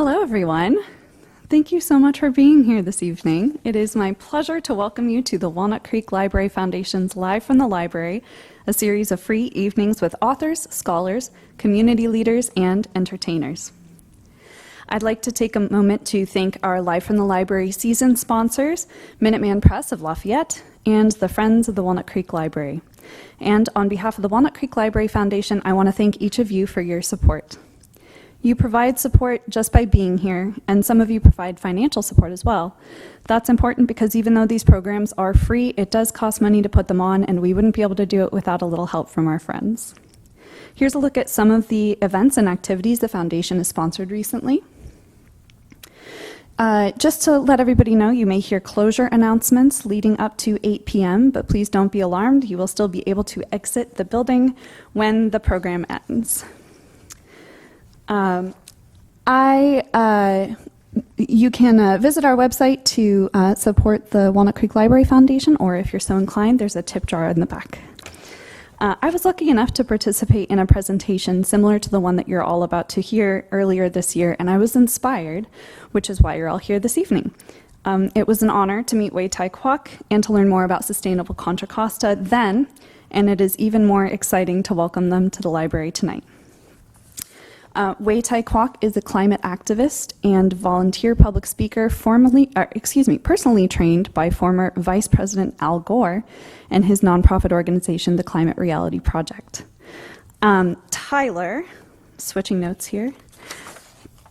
Hello, everyone. Thank you so much for being here this evening. It is my pleasure to welcome you to the Walnut Creek Library Foundation's Live from the Library, a series of free evenings with authors, scholars, community leaders, and entertainers. I'd like to take a moment to thank our Live from the Library season sponsors, Minuteman Press of Lafayette, and the Friends of the Walnut Creek Library. And on behalf of the Walnut Creek Library Foundation, I want to thank each of you for your support. You provide support just by being here, and some of you provide financial support as well. That's important because even though these programs are free, it does cost money to put them on, and we wouldn't be able to do it without a little help from our friends. Here's a look at some of the events and activities the foundation has sponsored recently. Just to let everybody know, you may hear closure announcements leading up to 8 p.m., but please don't be alarmed. You will still be able to exit the building when the program ends. You can visit our website to support the Walnut Creek Library Foundation, or if you're so inclined, there's a tip jar in the back. I was lucky enough to participate in a presentation similar to the one that you're all about to hear earlier this year, and I was inspired, which is why you're all here this evening. It was an honor to meet Wei Tai Kwok and to learn more about sustainable Contra Costa then, and it is even more exciting to welcome them to the library tonight. Wei Tai Kwok is a climate activist and volunteer public speaker personally trained by former Vice President Al Gore and his nonprofit organization, the Climate Reality Project. Tyler, switching notes here.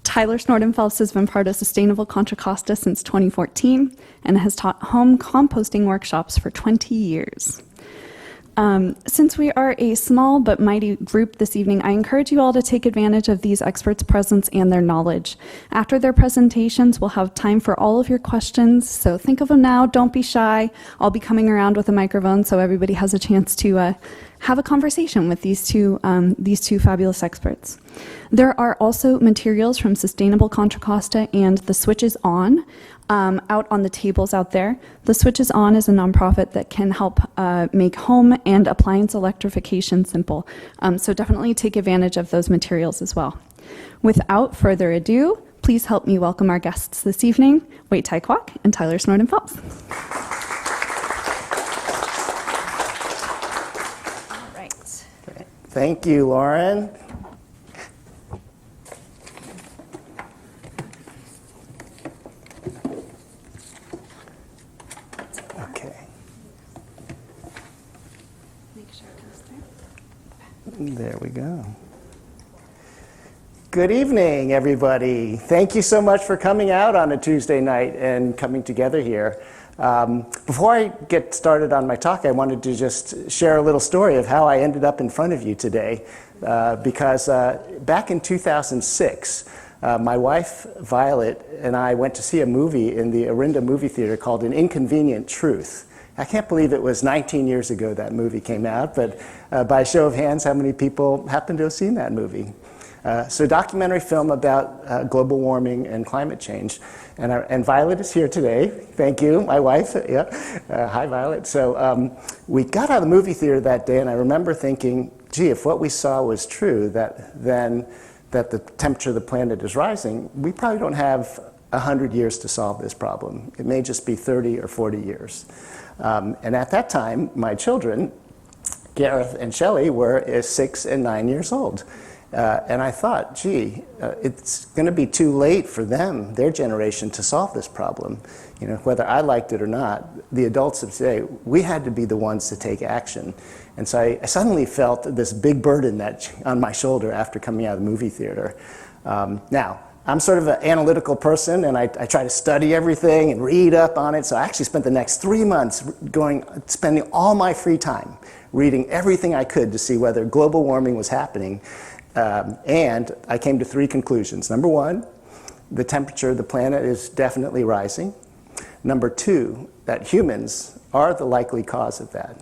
Tyler Snorton-Phelps has been part of Sustainable Contra Costa since 2014 and has taught home composting workshops for 20 years. Since we are a small but mighty group this evening, I encourage you all to take advantage of these experts' presence and their knowledge. After their presentations, we'll have time for all of your questions, so think of them now, don't be shy. I'll be coming around with a microphone so everybody has a chance to have a conversation with these two fabulous experts. There are also materials from Sustainable Contra Costa and The Switch is On out on the tables out there. The Switch is On is a nonprofit that can help make home and appliance electrification simple. So definitely take advantage of those materials as well. Without further ado, please help me welcome our guests this evening, Wei Tai Kwok and Tyler Snorton-Phelps. All right. Thank you, Lauren. There we go. Good evening, everybody. Thank you so much for coming out on a Tuesday night and coming together here. Before I get started on my talk, I wanted to just share a little story of how I ended up in front of you today. Because back in 2006, my wife, Violet, and I went to see a movie in the Orinda movie theater called An Inconvenient Truth. I can't believe it was 19 years ago that movie came out, but by a show of hands, how many people happen to have seen that movie? So a documentary film about global warming and climate change. And Violet is here today. Thank you, my wife. Yeah. Hi, Violet. So we got out of the movie theater that day, and I remember thinking, gee, if what we saw was true, that the temperature of the planet is rising, we probably don't have 100 years to solve this problem. It may just be 30 or 40 years. And at that time, my children, Gareth and Shelley, were 6 and 9 years old. And I thought, gee, it's going to be too late for them, their generation, to solve this problem. You know, whether I liked it or not, the adults of today, we had to be the ones to take action. And so I suddenly felt this big burden on my shoulder after coming out of the movie theater. Now, I'm sort of an analytical person, and I try to study everything and read up on it. So I actually spent the next 3 months spending all my free time reading everything I could to see whether global warming was happening. And I came to 3 conclusions. Number 1, the temperature of the planet is definitely rising. Number 2, that humans are the likely cause of that.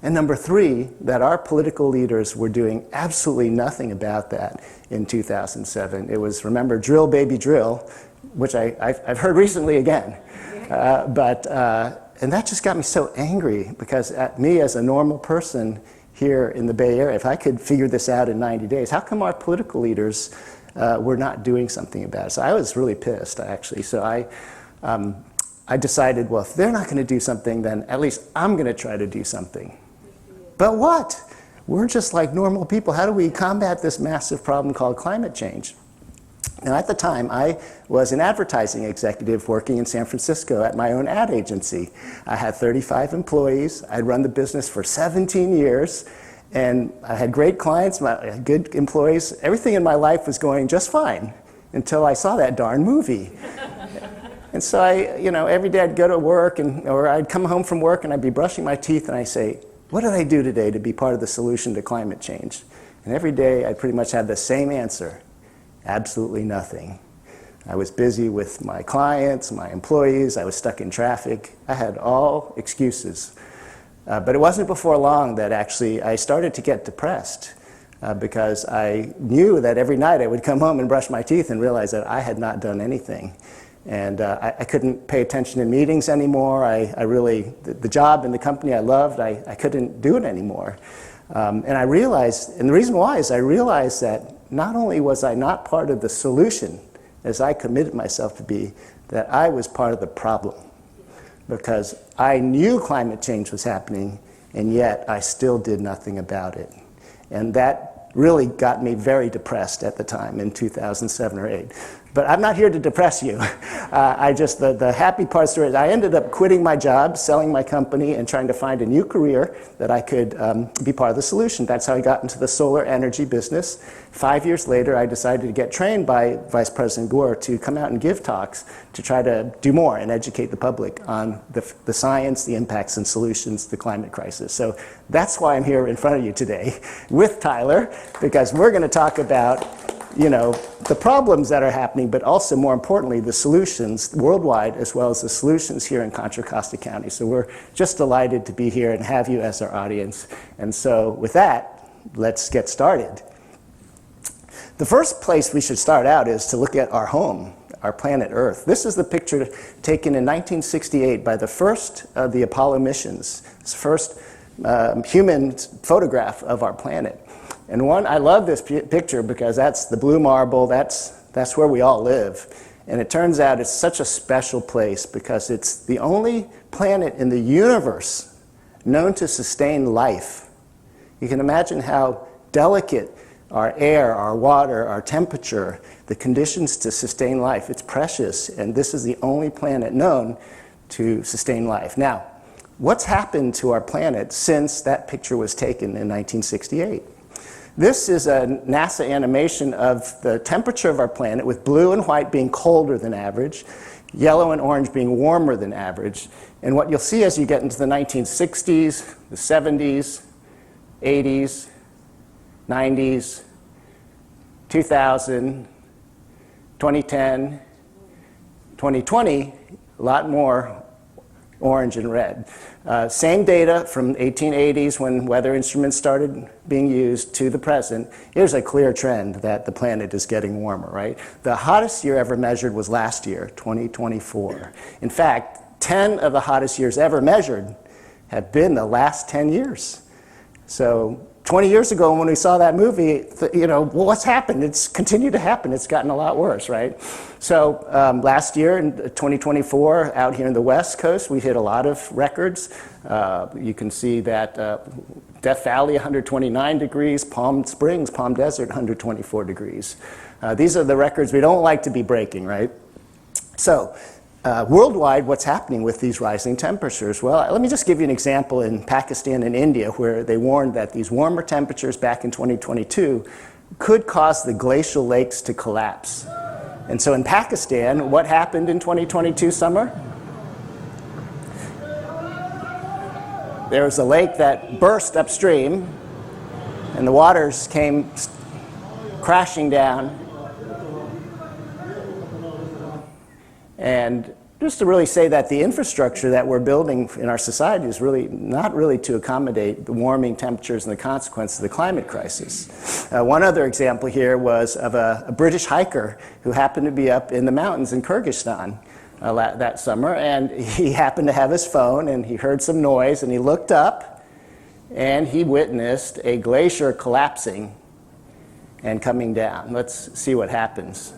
And number 3, that our political leaders were doing absolutely nothing about that in 2007. It was, remember, drill, baby, drill, which I've heard recently again. And that just got me so angry, because me as a normal person here in the Bay Area, if I could figure this out in 90 days, how come our political leaders were not doing something about it. So I was really pissed, actually. So I decided, well, if they're not going to do something, then at least I'm going to try to do something. But what? We're just like normal people. How do we combat this massive problem called climate change? And at the time, I was an advertising executive working in San Francisco at my own ad agency. I had 35 employees. I'd run the business for 17 years. And I had great clients, good employees. Everything in my life was going just fine until I saw that darn movie. And so every day I'd go to work, or I'd come home from work and I'd be brushing my teeth and I'd say, what did I do today to be part of the solution to climate change? And every day I pretty much had the same answer. Absolutely nothing. I was busy with my clients, my employees, I was stuck in traffic. I had all excuses. But it wasn't before long that actually I started to get depressed because I knew that every night I would come home and brush my teeth and realize that I had not done anything. And I couldn't pay attention in meetings anymore. The job and the company I loved, I couldn't do it anymore. And I realized, and the reason why is I realized that not only was I not part of the solution, as I committed myself to be, that I was part of the problem. Because I knew climate change was happening, and yet I still did nothing about it. And that really got me very depressed at the time in 2007 or 8. But I'm not here to depress you. The happy part of the story is I ended up quitting my job, selling my company, and trying to find a new career that I could be part of the solution. That's how I got into the solar energy business. 5 years later, I decided to get trained by Vice President Gore to come out and give talks to try to do more and educate the public on the science, the impacts, and solutions to the climate crisis. So that's why I'm here in front of you today with Tyler, because we're going to talk about the problems that are happening, but also, more importantly, the solutions worldwide, as well as the solutions here in Contra Costa County. So we're just delighted to be here and have you as our audience. And so with that, let's get started. The first place we should start out is to look at our home, our planet Earth. This is the picture taken in 1968 by the first of the Apollo missions. It's the first human photograph of our planet. And I love this picture because that's the blue marble, that's where we all live. And it turns out it's such a special place because it's the only planet in the universe known to sustain life. You can imagine how delicate our air, our water, our temperature, the conditions to sustain life. It's precious, and this is the only planet known to sustain life. Now, what's happened to our planet since that picture was taken in 1968? This is a NASA animation of the temperature of our planet, with blue and white being colder than average, yellow and orange being warmer than average. And what you'll see as you get into the 1960s, the 70s, 80s, 90s, 2000, 2010, 2020, a lot more orange and red. Same data from 1880s when weather instruments started being used to the present. Here's a clear trend that the planet is getting warmer, right? The hottest year ever measured was last year, 2024. In fact, 10 of the hottest years ever measured have been the last 10 years. So 20 years ago when we saw that movie, what's happened? It's continued to happen. It's gotten a lot worse, right? So last year in 2024, out here in the West Coast, we hit a lot of records. You can see that Death Valley, 129 degrees, Palm Springs, Palm Desert, 124 degrees. These are the records we don't like to be breaking, right? So worldwide, what's happening with these rising temperatures? Well, let me just give you an example in Pakistan and India, where they warned that these warmer temperatures back in 2022 could cause the glacial lakes to collapse. And so in Pakistan, what happened in 2022 summer? There was a lake that burst upstream, and the waters came crashing down. And just to really say that the infrastructure that we're building in our society is really not really to accommodate the warming temperatures and the consequences of the climate crisis. One other example here was of a British hiker who happened to be up in the mountains in Kyrgyzstan that summer, and he happened to have his phone, and he heard some noise, and he looked up, and he witnessed a glacier collapsing and coming down. Let's see what happens.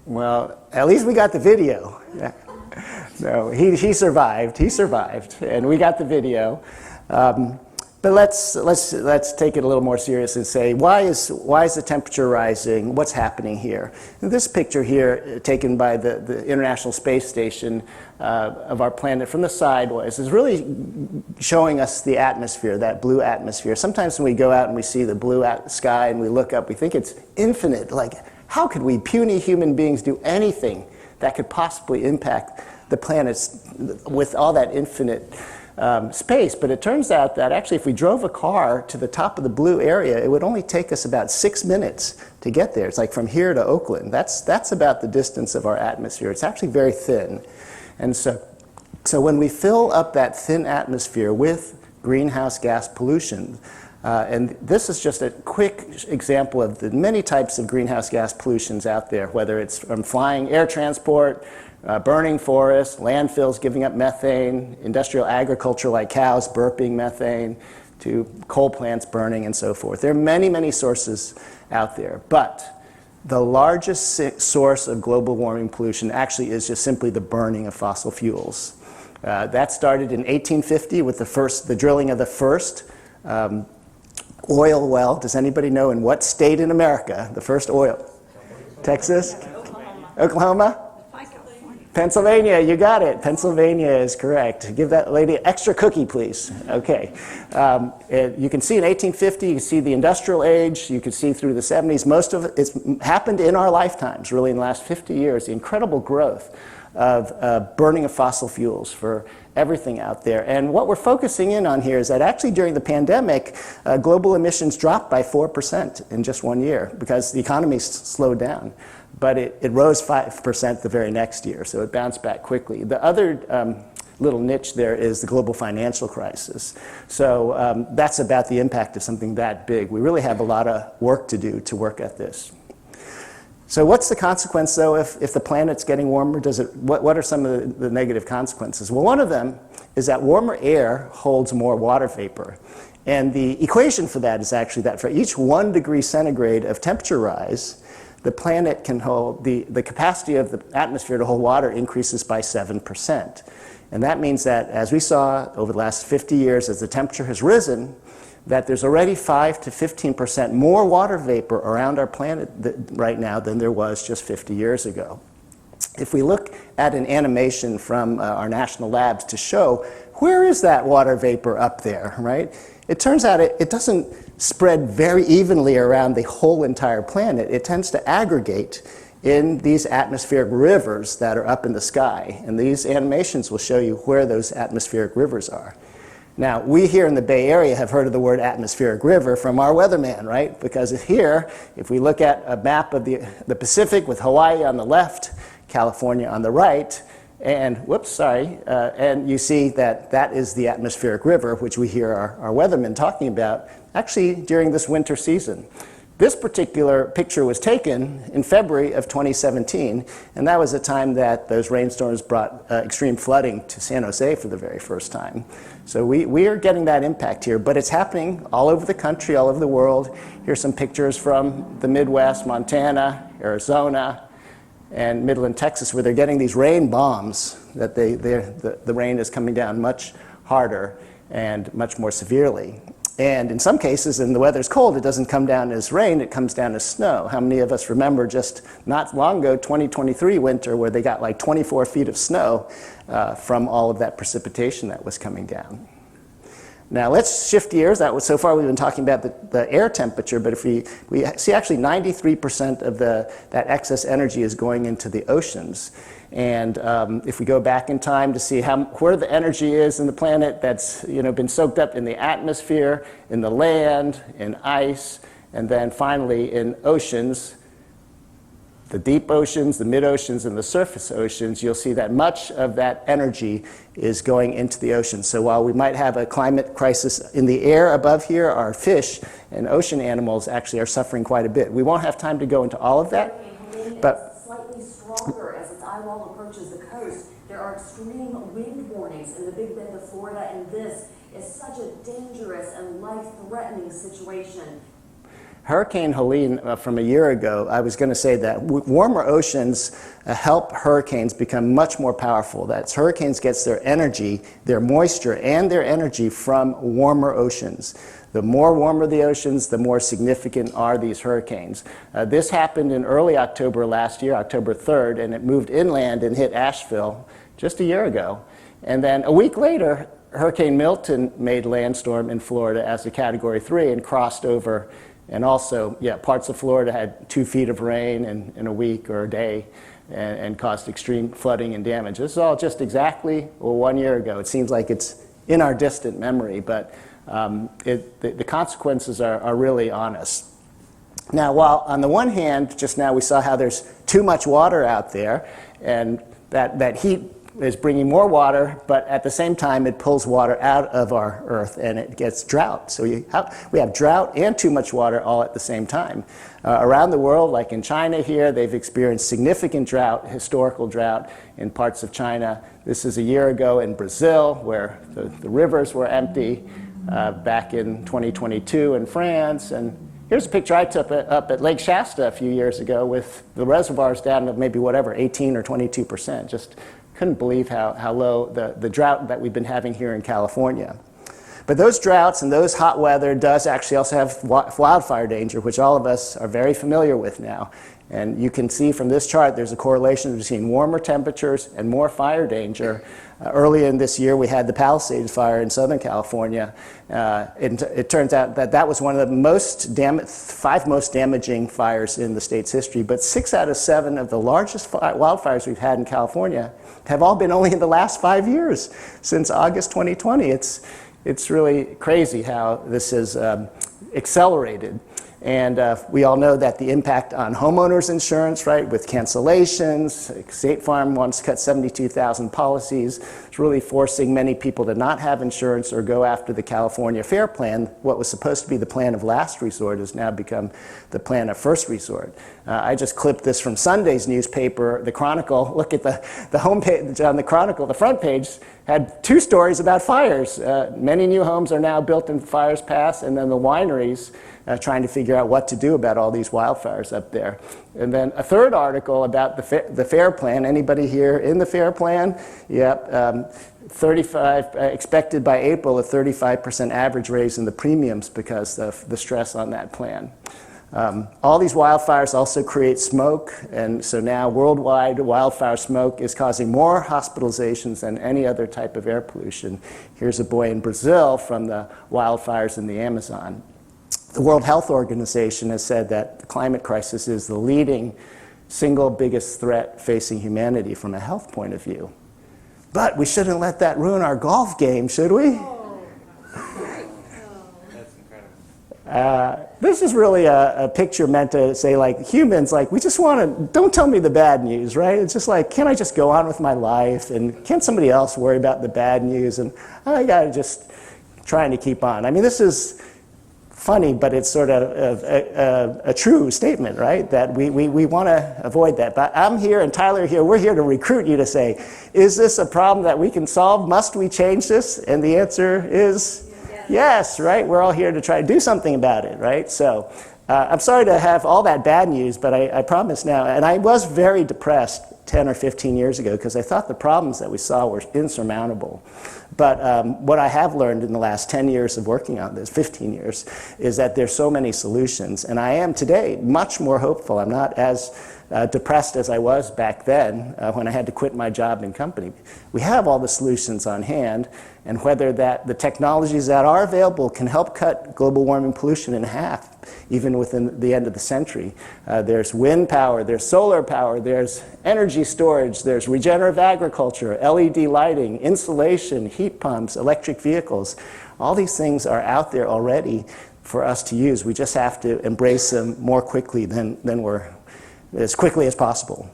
Well, at least we got the video. No, he survived. He survived, and we got the video. But let's take it a little more serious and say, why is the temperature rising? What's happening here? And this picture here, taken by the International Space Station of our planet from the sideways, is really showing us the atmosphere, that blue atmosphere. Sometimes when we go out and we see the blue sky and we look up, we think it's infinite. Like, how could we puny human beings do anything that could possibly impact the planets with all that infinite space? But it turns out that actually if we drove a car to the top of the blue area, it would only take us about 6 minutes to get there. It's like from here to Oakland. That's about the distance of our atmosphere. It's actually very thin. And so when we fill up that thin atmosphere with greenhouse gas pollution, and this is just a quick example of the many types of greenhouse gas pollutions out there, whether it's from flying air transport, burning forests, landfills giving up methane, industrial agriculture like cows burping methane, to coal plants burning and so forth. There are many, many sources out there. But the largest source of global warming pollution actually is just simply the burning of fossil fuels. That started in 1850 with the drilling of the first oil well. Does anybody know in what state in America the first oil? Texas? Oklahoma? Pennsylvania, you got it. Pennsylvania is correct. Give that lady an extra cookie, please. Okay. You can see in 1850, you can see the industrial age, you can see through the 70s. Most of it's happened in our lifetimes, really in the last 50 years, the incredible growth of burning of fossil fuels for everything out there. And what we're focusing in on here is that actually during the pandemic, global emissions dropped by 4% in just 1 year because the economy slowed down. But it rose 5% the very next year, so it bounced back quickly. The other little niche there is the global financial crisis. So that's about the impact of something that big. We really have a lot of work to do to work at this. So what's the consequence, though, if the planet's getting warmer? What are some of the negative consequences? Well, one of them is that warmer air holds more water vapor. And the equation for that is actually that for each 1 degree centigrade of temperature rise, the planet can hold, the capacity of the atmosphere to hold water increases by 7%. And that means that, as we saw over the last 50 years, as the temperature has risen, that there's already 5 to 15% more water vapor around our planet right now than there was just 50 years ago. If we look at an animation from our national labs to show where is that water vapor up there, right? It turns out it doesn't spread very evenly around the whole entire planet. It tends to aggregate in these atmospheric rivers that are up in the sky. And these animations will show you where those atmospheric rivers are. Now, we here in the Bay Area have heard of the word atmospheric river from our weatherman, right? Because here, if we look at a map of the Pacific with Hawaii on the left, California on the right, and and you see that that is the atmospheric river, which we hear our weathermen talking about, actually during this winter season. This particular picture was taken in February of 2017, and that was the time that those rainstorms brought extreme flooding to San Jose for the very first time. So we are getting that impact here, but it's happening all over the country, all over the world. Here's some pictures from the Midwest, Montana, Arizona, and Midland, Texas, where they're getting these rain bombs, that the rain is coming down much harder and much more severely. And in some cases, when the weather's cold, it doesn't come down as rain, it comes down as snow. How many of us remember just not long ago, 2023 winter, where they got like 24 feet of snow from all of that precipitation that was coming down? Now let's shift gears. So far we've been talking about the air temperature, but if we see actually 93% of that excess energy is going into the oceans. And if we go back in time to see where the energy is in the planet that's been soaked up in the atmosphere, in the land, in ice, and then finally in oceans, the deep oceans, the mid-oceans, and the surface oceans, you'll see that much of that energy is going into the ocean. So while we might have a climate crisis in the air above here, our fish and ocean animals actually are suffering quite a bit. We won't have time to go into all of that, but slightly stronger as its eyewall approaches the coast. There are extreme wind warnings in the Big Bend of Florida, and this is such a dangerous and life-threatening situation. Hurricane Helene from a year ago, I was going to say that warmer oceans help hurricanes become much more powerful. That's hurricanes gets their energy, their moisture, and their energy from warmer oceans. The more warmer the oceans, the more significant are these hurricanes. This happened in early October last year, October 3rd, and it moved inland and hit Asheville just a year ago. And then a week later, Hurricane Milton made landstorm in Florida as a Category 3 and crossed over. And also, parts of Florida had 2 feet of rain in a week or a day and caused extreme flooding and damage. This is all just exactly 1 year ago. It seems like it's in our distant memory, but the consequences are really on us. Now, while on the one hand, just now we saw how there's too much water out there, and that heat is bringing more water, but at the same time it pulls water out of our earth and it gets drought. So we have drought and too much water all at the same time. Around the world, like in China here, they've experienced significant drought, historical drought in parts of China. This is a year ago in Brazil, where the rivers were empty, back in 2022 in France. And here's a picture I took up at Lake Shasta a few years ago with the reservoirs down to maybe 18 or 22%. Just couldn't believe how low the drought that we've been having here in California. But those droughts and those hot weather does actually also have wildfire danger, which all of us are very familiar with now. And you can see from this chart there's a correlation between warmer temperatures and more fire danger. Early in this year we had the Palisades fire in Southern California. It turns out that was one of the 5 most damaging fires in the state's history. But 6 out of 7 of the largest wildfires we've had in California have all been only in the last 5 years, since August 2020. It's really crazy how this has accelerated. And we all know that the impact on homeowners insurance, right, with cancellations, State Farm wants to cut 72,000 policies. It's really forcing many people to not have insurance or go after the California Fair Plan. What was supposed to be the plan of last resort has now become the plan of first resort. I just clipped this from Sunday's newspaper, the Chronicle. Look at the homepage on the Chronicle. The front page had 2 stories about fires. Many new homes are now built in Fires Pass, and then the wineries trying to figure out what to do about all these wildfires up there. And then a 3rd article about the FAIR Plan. Anybody here in the FAIR Plan? Yep. 35 expected by April, a 35% average raise in the premiums because of the stress on that plan. All these wildfires also create smoke, and so now worldwide wildfire smoke is causing more hospitalizations than any other type of air pollution. Here's a boy in Brazil from the wildfires in the Amazon. The World Health Organization has said that the climate crisis is the leading single biggest threat facing humanity from a health point of view. But we shouldn't let that ruin our golf game, should we? That's incredible. This is really a picture meant to say, like, humans, like, we just want to, don't tell me the bad news, right? It's just like, can't I just go on with my life? And can't somebody else worry about the bad news? And I got to just trying to keep on. I mean, this is funny, but it's sort of a true statement, right? That we want to avoid that. But I'm here and Tyler here, we're here to recruit you to say, is this a problem that we can solve? Must we change this? And the answer is yes, right? We're all here to try to do something about it, right? So I'm sorry to have all that bad news, but I promise now, and I was very depressed 10 or 15 years ago because I thought the problems that we saw were insurmountable. But what I have learned in the last 10 years of working on this, 15 years, is that there's so many solutions. And I am today much more hopeful. I'm not as depressed as I was back then when I had to quit my job and company. We have all the solutions on hand, and whether the technologies that are available can help cut global warming pollution in half, even within the end of the century. There's wind power, there's solar power, there's energy storage, there's regenerative agriculture, LED lighting, insulation, heat pumps, electric vehicles. All these things are out there already for us to use. We just have to embrace them more quickly than we're as quickly as possible.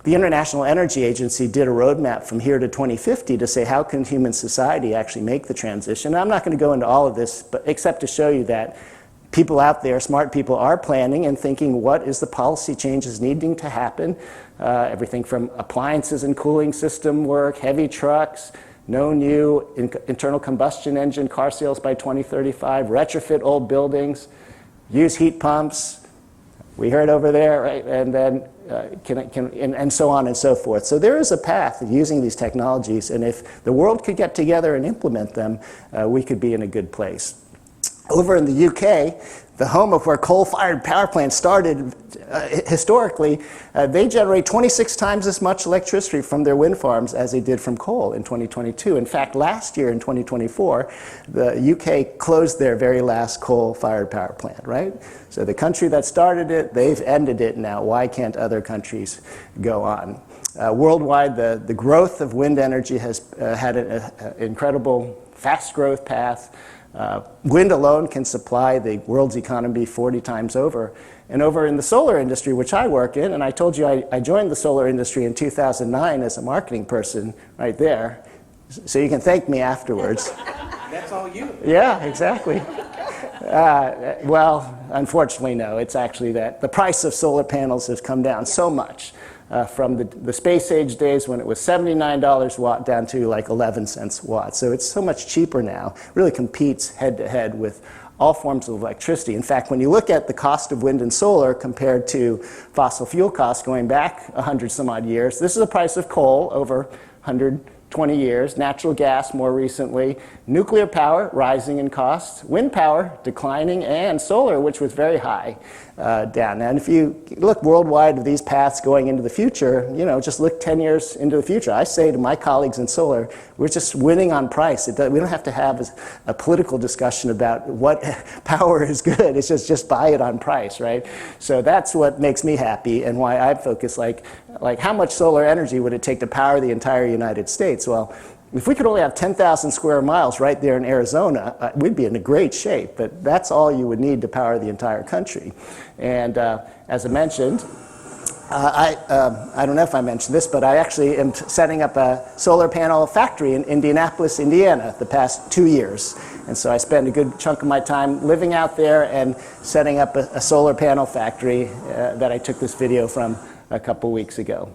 The International Energy Agency did a roadmap from here to 2050 to say how can human society actually make the transition. I'm not going to go into all of this, but except to show you that people out there, smart people, are planning and thinking what is the policy changes needing to happen. Everything from appliances and cooling system work, heavy trucks, no new internal combustion engine car sales by 2035, retrofit old buildings, use heat pumps. We heard over there, right? And then and so on and so forth. So there is a path of using these technologies, and if the world could get together and implement them, we could be in a good place. Over in the UK, the home of where coal-fired power plants started historically, they generate 26 times as much electricity from their wind farms as they did from coal in 2022. In fact, last year in 2024, the UK closed their very last coal-fired power plant, right? So the country that started it, they've ended it now. Why can't other countries go on? Worldwide, the growth of wind energy has had an incredible fast growth path. Wind alone can supply the world's economy 40 times over. And over in the solar industry, which I work in, and I told you I joined the solar industry in 2009 as a marketing person right there. So you can thank me afterwards. That's all you. Yeah, exactly. Well, unfortunately, no. It's actually that the price of solar panels has come down so much from the space age days when it was $79 watt down to like 11 cents watt. So it's so much cheaper now. Really competes head to head with all forms of electricity. In fact, when you look at the cost of wind and solar compared to fossil fuel costs going back 100 some odd years, this is the price of coal over 120 years, natural gas more recently, nuclear power rising in costs, wind power declining, and solar, which was very high, down. And if you look worldwide at these paths going into the future, just look 10 years into the future. I say to my colleagues in solar, we're just winning on price. We don't have to have a political discussion about what power is good. It's just buy it on price, right? So that's what makes me happy and why I focus like how much solar energy would it take to power the entire United States? Well, if we could only have 10,000 square miles right there in Arizona, we'd be in a great shape, but that's all you would need to power the entire country. And as I mentioned, I don't know if I mentioned this, but I actually am setting up a solar panel factory in Indianapolis, Indiana, the past 2 years. And so I spend a good chunk of my time living out there and setting up a solar panel factory that I took this video from a couple weeks ago.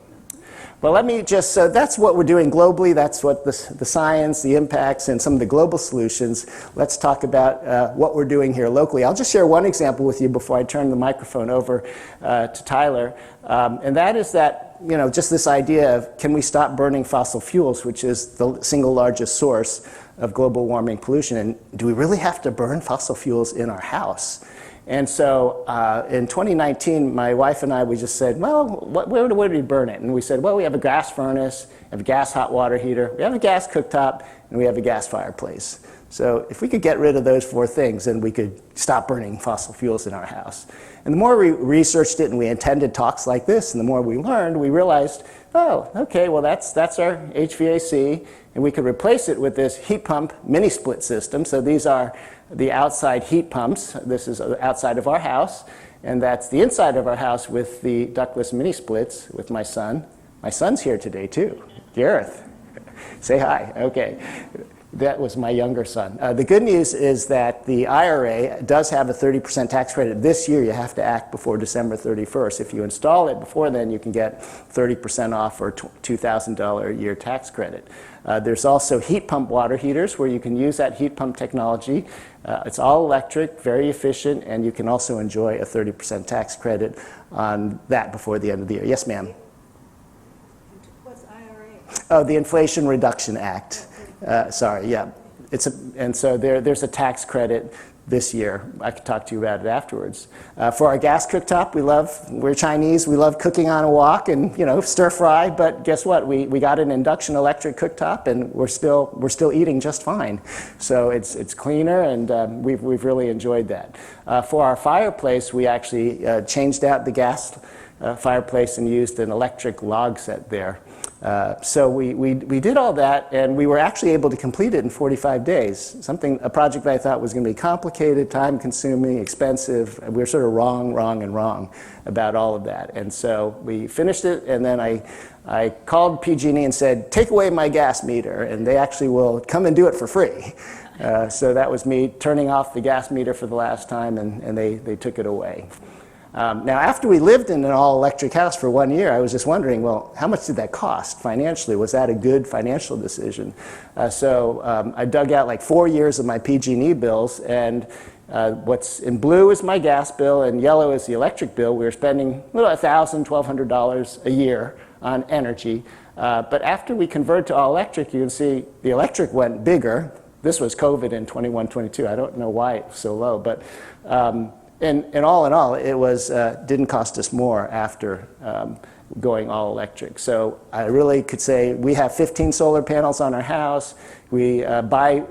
But let me just, so that's what we're doing globally. That's what the science, the impacts, and some of the global solutions. Let's talk about what we're doing here locally. I'll just share one example with you before I turn the microphone over to Tyler. And that is that, just this idea of can we stop burning fossil fuels, which is the single largest source of global warming pollution. And do we really have to burn fossil fuels in our house? And so in 2019, my wife and I, we just said, well, where do we burn it? And we said, well, we have a gas furnace, we have a gas hot water heater, we have a gas cooktop, and we have a gas fireplace. So if we could get rid of those 4 things, then we could stop burning fossil fuels in our house. And the more we researched it and we attended talks like this, and the more we learned, we realized, oh, okay, well, that's our HVAC, and we could replace it with this heat pump mini split system. So these are the outside heat pumps. This is outside of our house, and that's the inside of our house with the ductless mini splits with my son. My son's here today too, Gareth. Say hi. Okay. That was my younger son. The good news is that the IRA does have a 30% tax credit. This year you have to act before December 31st. If you install it before then, you can get 30% off or $2,000 a year tax credit. There's also heat pump water heaters where you can use that heat pump technology. It's all electric, very efficient, and you can also enjoy a 30% tax credit on that before the end of the year. Yes, ma'am? What's IRA? Oh, the Inflation Reduction Act. Sorry, yeah. And so there's a tax credit this year. I could talk to you about it afterwards. For our gas cooktop, we're Chinese, we love cooking on a wok and, stir fry, but guess what? We got an induction electric cooktop and we're still eating just fine. So it's cleaner and we've really enjoyed that. For our fireplace, we actually changed out the gas fireplace and used an electric log set there. So we did all that, and we were actually able to complete it in 45 days. A project that I thought was going to be complicated, time-consuming, expensive. We were sort of wrong about all of that. And so we finished it, and then I called PG&E and said, take away my gas meter, and they actually will come and do it for free. So that was me turning off the gas meter for the last time, and they took it away. Now, after we lived in an all-electric house for 1 year, I was just wondering, well, how much did that cost financially? Was that a good financial decision? So I dug out like 4 years of my PG&E bills, and what's in blue is my gas bill, and yellow is the electric bill. We were spending $1,000, $1,200 a year on energy. But after we converted to all-electric, you can see the electric went bigger. This was COVID in 21, 22. I don't know why it was so low, but and all in all, it was didn't cost us more after going all electric. So I really could say we have 15 solar panels on our house. We buy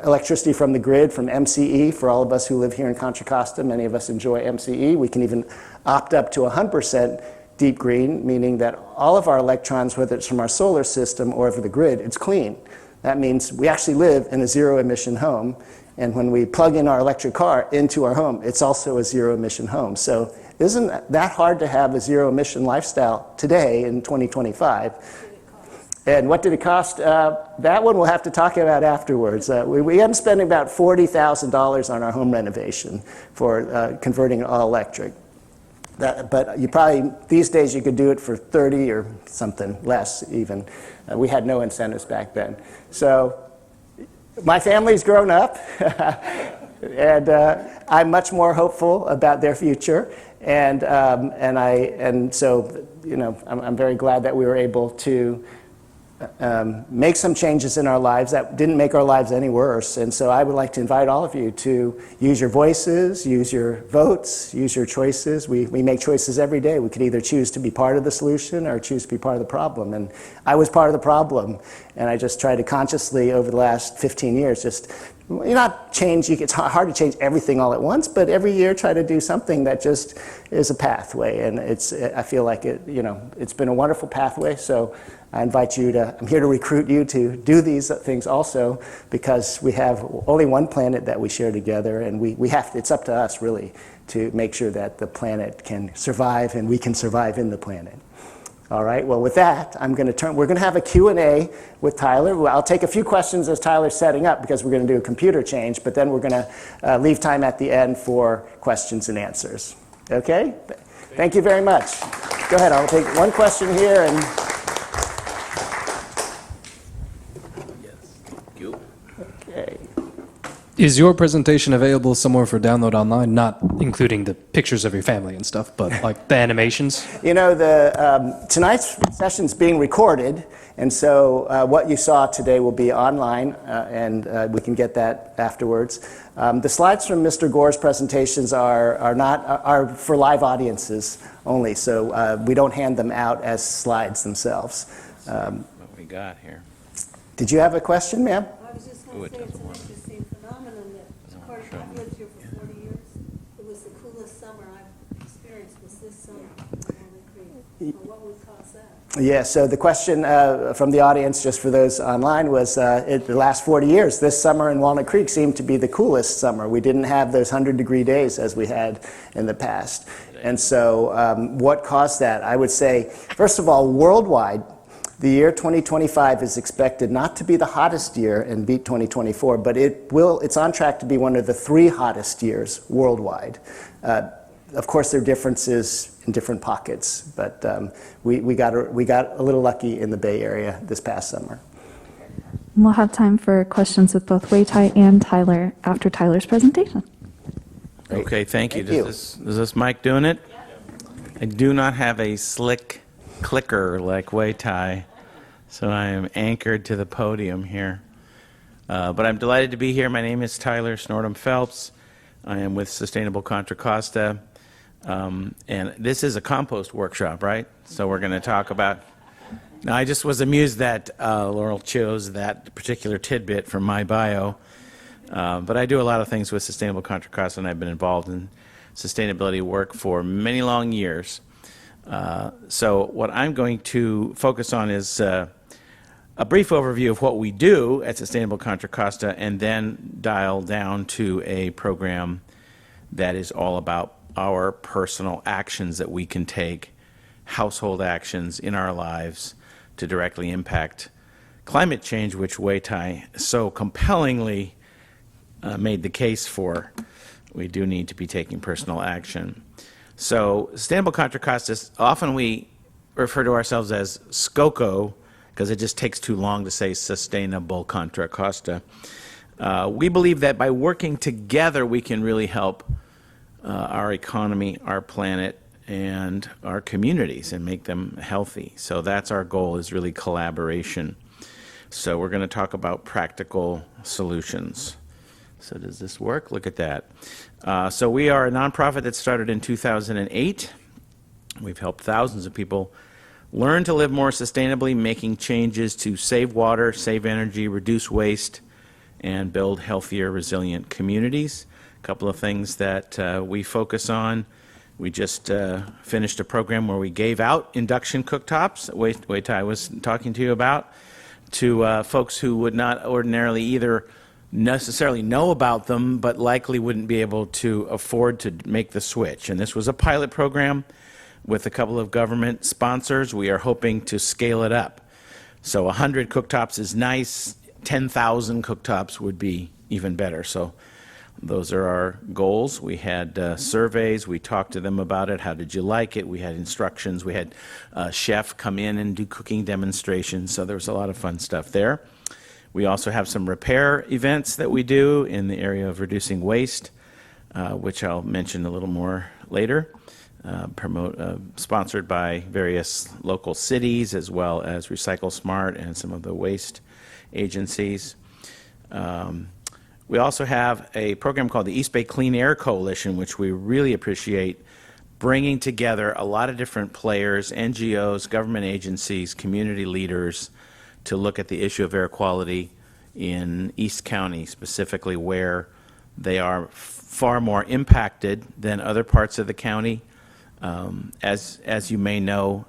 electricity from the grid, from MCE, for all of us who live here in Contra Costa. Many of us enjoy MCE. We can even opt up to 100% deep green, meaning that all of our electrons, whether it's from our solar system or over the grid, it's clean. That means we actually live in a zero-emission home. And when we plug in our electric car into our home, it's also a zero-emission home. So isn't that hard to have a zero-emission lifestyle today in 2025? And what did it cost? That one we'll have to talk about afterwards. We ended up spending about $40,000 on our home renovation for converting all electric. But you probably, these days, you could do it for 30 or something less even. We had no incentives back then. So my family's grown up, and I'm much more hopeful about their future. And so, you know, I'm very glad that we were able to make some changes in our lives that didn't make our lives any worse. And so I would like to invite all of you to use your voices, use your votes, use your choices. We make choices every day. We could either choose to be part of the solution or choose to be part of the problem. And I was part of the problem, and I just tried to consciously, over the last 15 years, just not change. It's hard to change everything all at once, but every year try to do something that just is a pathway. And I feel like it's been a wonderful pathway. So I invite you I'm here to recruit you to do these things also, because we have only one planet that we share together, and it's up to us really to make sure that the planet can survive and we can survive in the planet. All right, well, with that, we're going to have a Q&A with Tyler. I'll take a few questions as Tyler's setting up, because we're going to do a computer change, but then we're going to leave time at the end for questions and answers. Okay? Thank you very much. Go ahead, I'll take one question here. And okay. Is your presentation available somewhere for download online, not including the pictures of your family and stuff, but like the animations? You know, tonight's session's being recorded, and so what you saw today will be online, and we can get that afterwards. The slides from Mr. Gore's presentations are for live audiences only, so we don't hand them out as slides themselves. What we got here. Did you have a question, ma'am? I was just going to say it's an interesting phenomenon that, of course, I've lived here for 40 years. It was the coolest summer I've experienced was this summer on Walnut Creek. What would cause that? Yeah, so the question from the audience, just for those online, was the last 40 years, this summer in Walnut Creek seemed to be the coolest summer. We didn't have those 100-degree days as we had in the past. And so what caused that? I would say, first of all, worldwide, the year 2025 is expected not to be the hottest year and beat 2024, but it's on track to be one of the 3 hottest years worldwide. Of course, there are differences in different pockets, but we got a little lucky in the Bay Area this past summer. We'll have time for questions with both Wei Tai and Tyler after Tyler's presentation. Great. Okay, thank you. Thank you. Is this mic doing it? I do not have a slick clicker like Wei Tai, so I am anchored to the podium here. But I'm delighted to be here. My name is Tyler Snortum Phelps. I am with Sustainable Contra Costa. And this is a compost workshop, right? So we're going to talk about... Now, I just was amused that Laurel chose that particular tidbit from my bio. But I do a lot of things with Sustainable Contra Costa, and I've been involved in sustainability work for many long years. So what I'm going to focus on is a brief overview of what we do at Sustainable Contra Costa, and then dial down to a program that is all about our personal actions that we can take, household actions in our lives to directly impact climate change, which Wei Tai so compellingly made the case for. We do need to be taking personal action. So Sustainable Contra Costa, often we refer to ourselves as SCOCO, because it just takes too long to say Sustainable Contra Costa. We believe that by working together, we can really help our economy, our planet, and our communities and make them healthy. So that's our goal, is really collaboration. So we're going to talk about practical solutions. So does this work? Look at that. So we are a nonprofit that started in 2008. We've helped thousands of people learn to live more sustainably, making changes to save water, save energy, reduce waste, and build healthier, resilient communities. A couple of things that we focus on. We just finished a program where we gave out induction cooktops that Wei Tai was talking to you about, to folks who would not ordinarily either necessarily know about them, but likely wouldn't be able to afford to make the switch. And this was a pilot program with a couple of government sponsors. We are hoping to scale it up. So 100 cooktops is nice. 10,000 cooktops would be even better. So those are our goals. We had surveys. We talked to them about it. How did you like it? We had instructions. We had a chef come in and do cooking demonstrations. So there was a lot of fun stuff there. We also have some repair events that we do in the area of reducing waste, which I'll mention a little more later. Sponsored by various local cities, as well as Recycle Smart and some of the waste agencies. We also have a program called the East Bay Clean Air Coalition, which we really appreciate, bringing together a lot of different players, NGOs, government agencies, community leaders, to look at the issue of air quality in East County, specifically where they are far more impacted than other parts of the county. As you may know,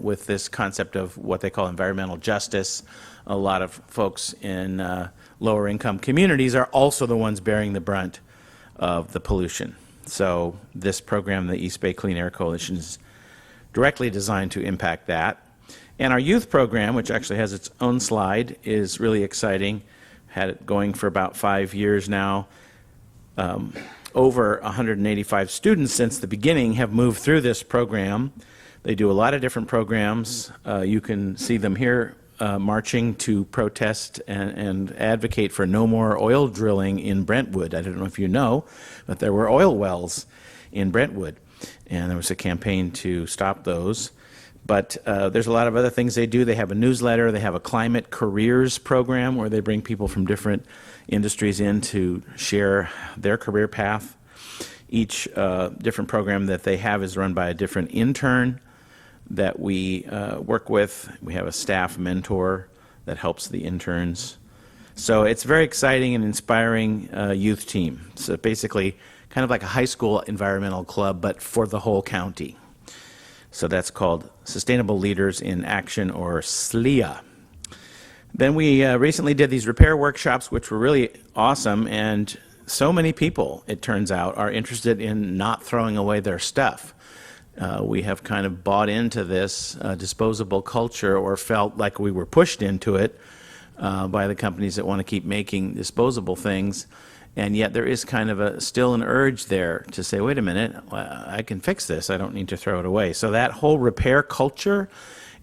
with this concept of what they call environmental justice, a lot of folks in lower income communities are also the ones bearing the brunt of the pollution. So this program, the East Bay Clean Air Coalition, is directly designed to impact that. And our youth program, which actually has its own slide, is really exciting. Had it going for about 5 years now. Over 185 students since the beginning have moved through this program. They do a lot of different programs. You can see them here marching to protest and advocate for no more oil drilling in Brentwood. I don't know if you know, but there were oil wells in Brentwood, and there was a campaign to stop those. But there's a lot of other things they do. They have a newsletter. They have a climate careers program where they bring people from different industries in to share their career path. Each different program that they have is run by a different intern that we work with. We have a staff mentor that helps the interns. So it's a very exciting and inspiring youth team. So basically kind of like a high school environmental club, but for the whole county. So that's called Sustainable Leaders in Action, or SLEA. Then we recently did these repair workshops, which were really awesome, and so many people, it turns out, are interested in not throwing away their stuff. We have kind of bought into this disposable culture, or felt like we were pushed into it by the companies that want to keep making disposable things. And yet there is kind of still an urge there to say, wait a minute, I can fix this. I don't need to throw it away. So that whole repair culture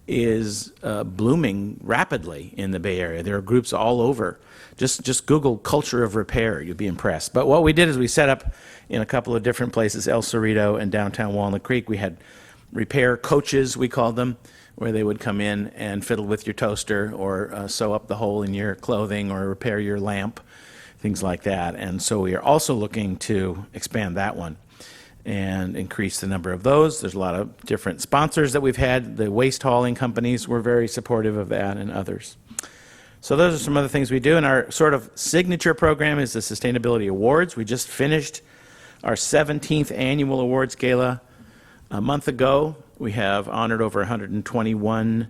is blooming rapidly in the Bay Area. There are groups all over. Just Google culture of repair. You'll be impressed. But what we did is we set up in a couple of different places, El Cerrito and downtown Walnut Creek. We had repair coaches, we called them, where they would come in and fiddle with your toaster, or sew up the hole in your clothing, or repair your lamp, things like that. And so we are also looking to expand that one and increase the number of those. There's a lot of different sponsors that we've had. The waste hauling companies were very supportive of that, and others. So those are some other things we do. And our sort of signature program is the Sustainability Awards. We just finished our 17th annual awards gala a month ago. We have honored over 121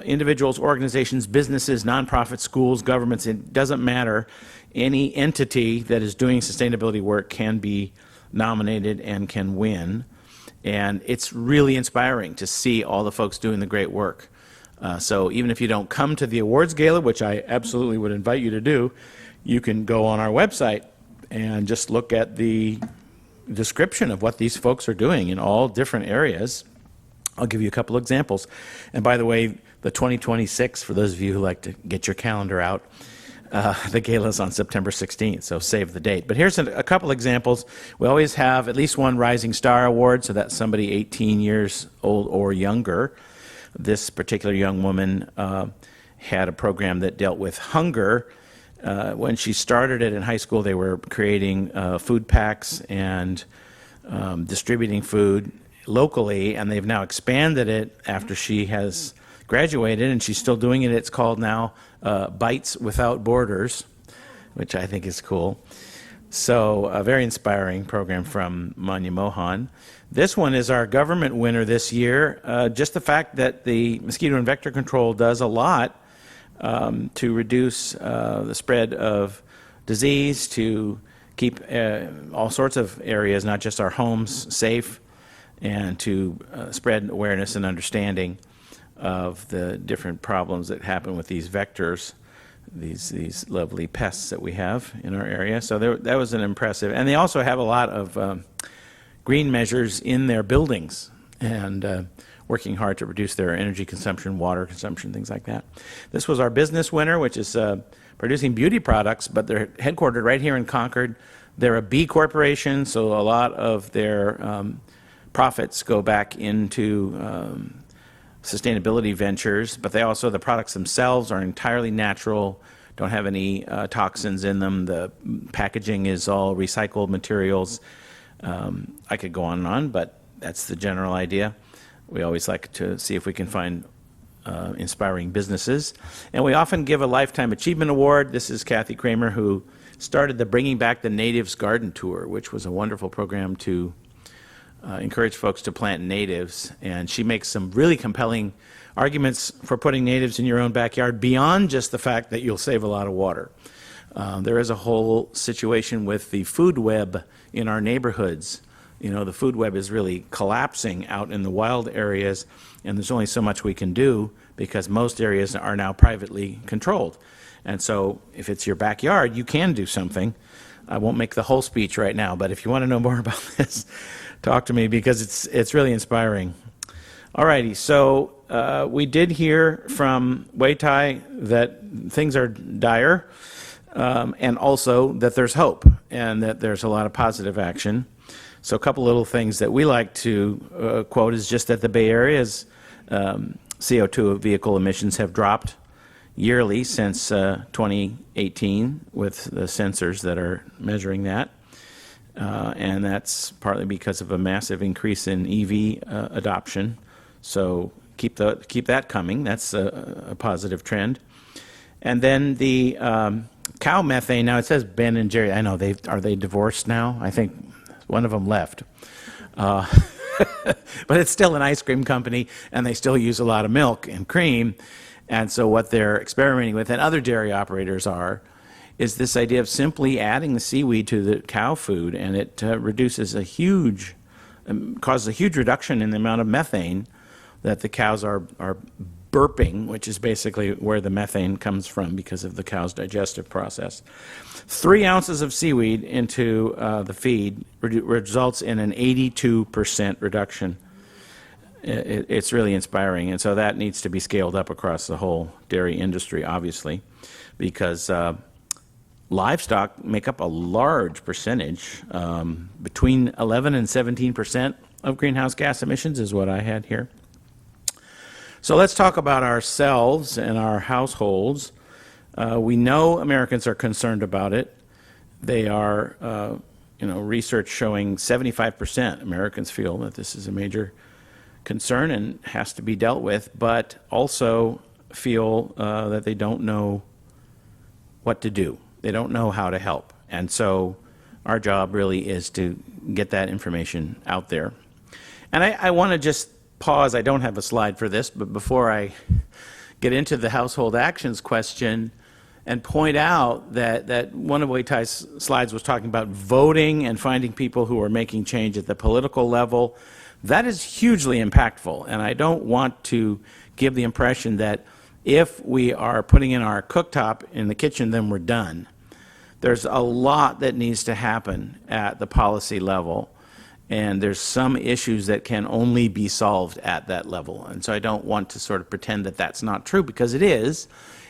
individuals, organizations, businesses, nonprofit, schools, governments. It doesn't matter. Any entity that is doing sustainability work can be nominated and can win. And it's really inspiring to see all the folks doing the great work. So even if you don't come to the awards gala, which I absolutely would invite you to do, you can go on our website and just look at the description of what these folks are doing in all different areas. I'll give you a couple examples. And by the way, the 2026, for those of you who like to get your calendar out, the gala is on September 16th, so save the date. But here's a couple examples. We always have at least one Rising Star Award, so that's somebody 18 years old or younger. This particular young woman had a program that dealt with hunger. When she started it in high school, they were creating food packs and distributing food locally, and they've now expanded it after she has graduated, and she's still doing it. It's called now Bites Without Borders, which I think is cool. So a very inspiring program from Manya Mohan. This one is our government winner this year. Just the fact that the mosquito and vector control does a lot to reduce the spread of disease, to keep all sorts of areas, not just our homes, safe, and to spread awareness and understanding of the different problems that happen with these vectors, these lovely pests that we have in our area. So that was an impressive. And they also have a lot of green measures in their buildings and working hard to reduce their energy consumption, water consumption, things like that. This was our business winner, which is producing beauty products, but they're headquartered right here in Concord. They're a B corporation, so a lot of their profits go back into sustainability ventures, but the products themselves are entirely natural, don't have any toxins in them. The packaging is all recycled materials. I could go on, but that's the general idea. We always like to see if we can find inspiring businesses. And we often give a Lifetime Achievement Award. This is Kathy Kramer, who started the Bringing Back the Natives Garden Tour, which was a wonderful program to encourage folks to plant natives. And she makes some really compelling arguments for putting natives in your own backyard beyond just the fact that you'll save a lot of water. There is a whole situation with the food web in our neighborhoods. You know, the food web is really collapsing out in the wild areas, and there's only so much we can do because most areas are now privately controlled. And so if it's your backyard, you can do something. I won't make the whole speech right now, but if you want to know more about this, talk to me because it's really inspiring. All righty, so we did hear from Wei Tai that things are dire, and also that there's hope and that there's a lot of positive action. So a couple little things that we like to quote is just that the Bay Area's CO2 vehicle emissions have dropped yearly since 2018 with the sensors that are measuring that. And that's partly because of a massive increase in EV adoption. So keep that coming. That's a positive trend. And then the cow methane. Now it says Ben and Jerry. I know are they divorced now? I think one of them left. But it's still an ice cream company, and they still use a lot of milk and cream. And so what they're experimenting with, and other dairy operators are, is this idea of simply adding the seaweed to the cow food, and it reduces causes a huge reduction in the amount of methane that the cows are burping, which is basically where the methane comes from because of the cow's digestive process. 3 ounces of seaweed into the feed results in an 82% reduction. It's really inspiring, and so that needs to be scaled up across the whole dairy industry, obviously, because livestock make up a large percentage, between 11 and 17% of greenhouse gas emissions is what I had here. So let's talk about ourselves and our households. We know Americans are concerned about it. They are, research showing 75% Americans feel that this is a major concern and has to be dealt with, but also feel that they don't know what to do. They don't know how to help. And so our job really is to get that information out there. And I want to just pause. I don't have a slide for this, but before I get into the household actions question, and point out that one of Wei Tai's slides was talking about voting and finding people who are making change at the political level. That is hugely impactful, and I don't want to give the impression that if we are putting in our cooktop in the kitchen, then we're done. There's a lot that needs to happen at the policy level, and there's some issues that can only be solved at that level. And so I don't want to sort of pretend that that's not true, because it is.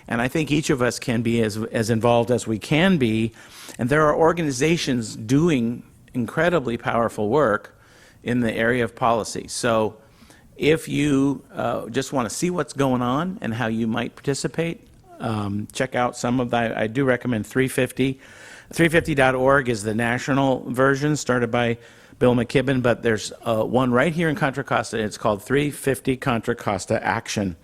And I think each of us can be as involved as we can be. And there are organizations doing incredibly powerful work in the area of policy. So if you just want to see what's going on and how you might participate, check out some of that. I do recommend 350. 350.org is the national version started by Bill McKibben, but there's one right here in Contra Costa. It's called 350 Contra Costa Action.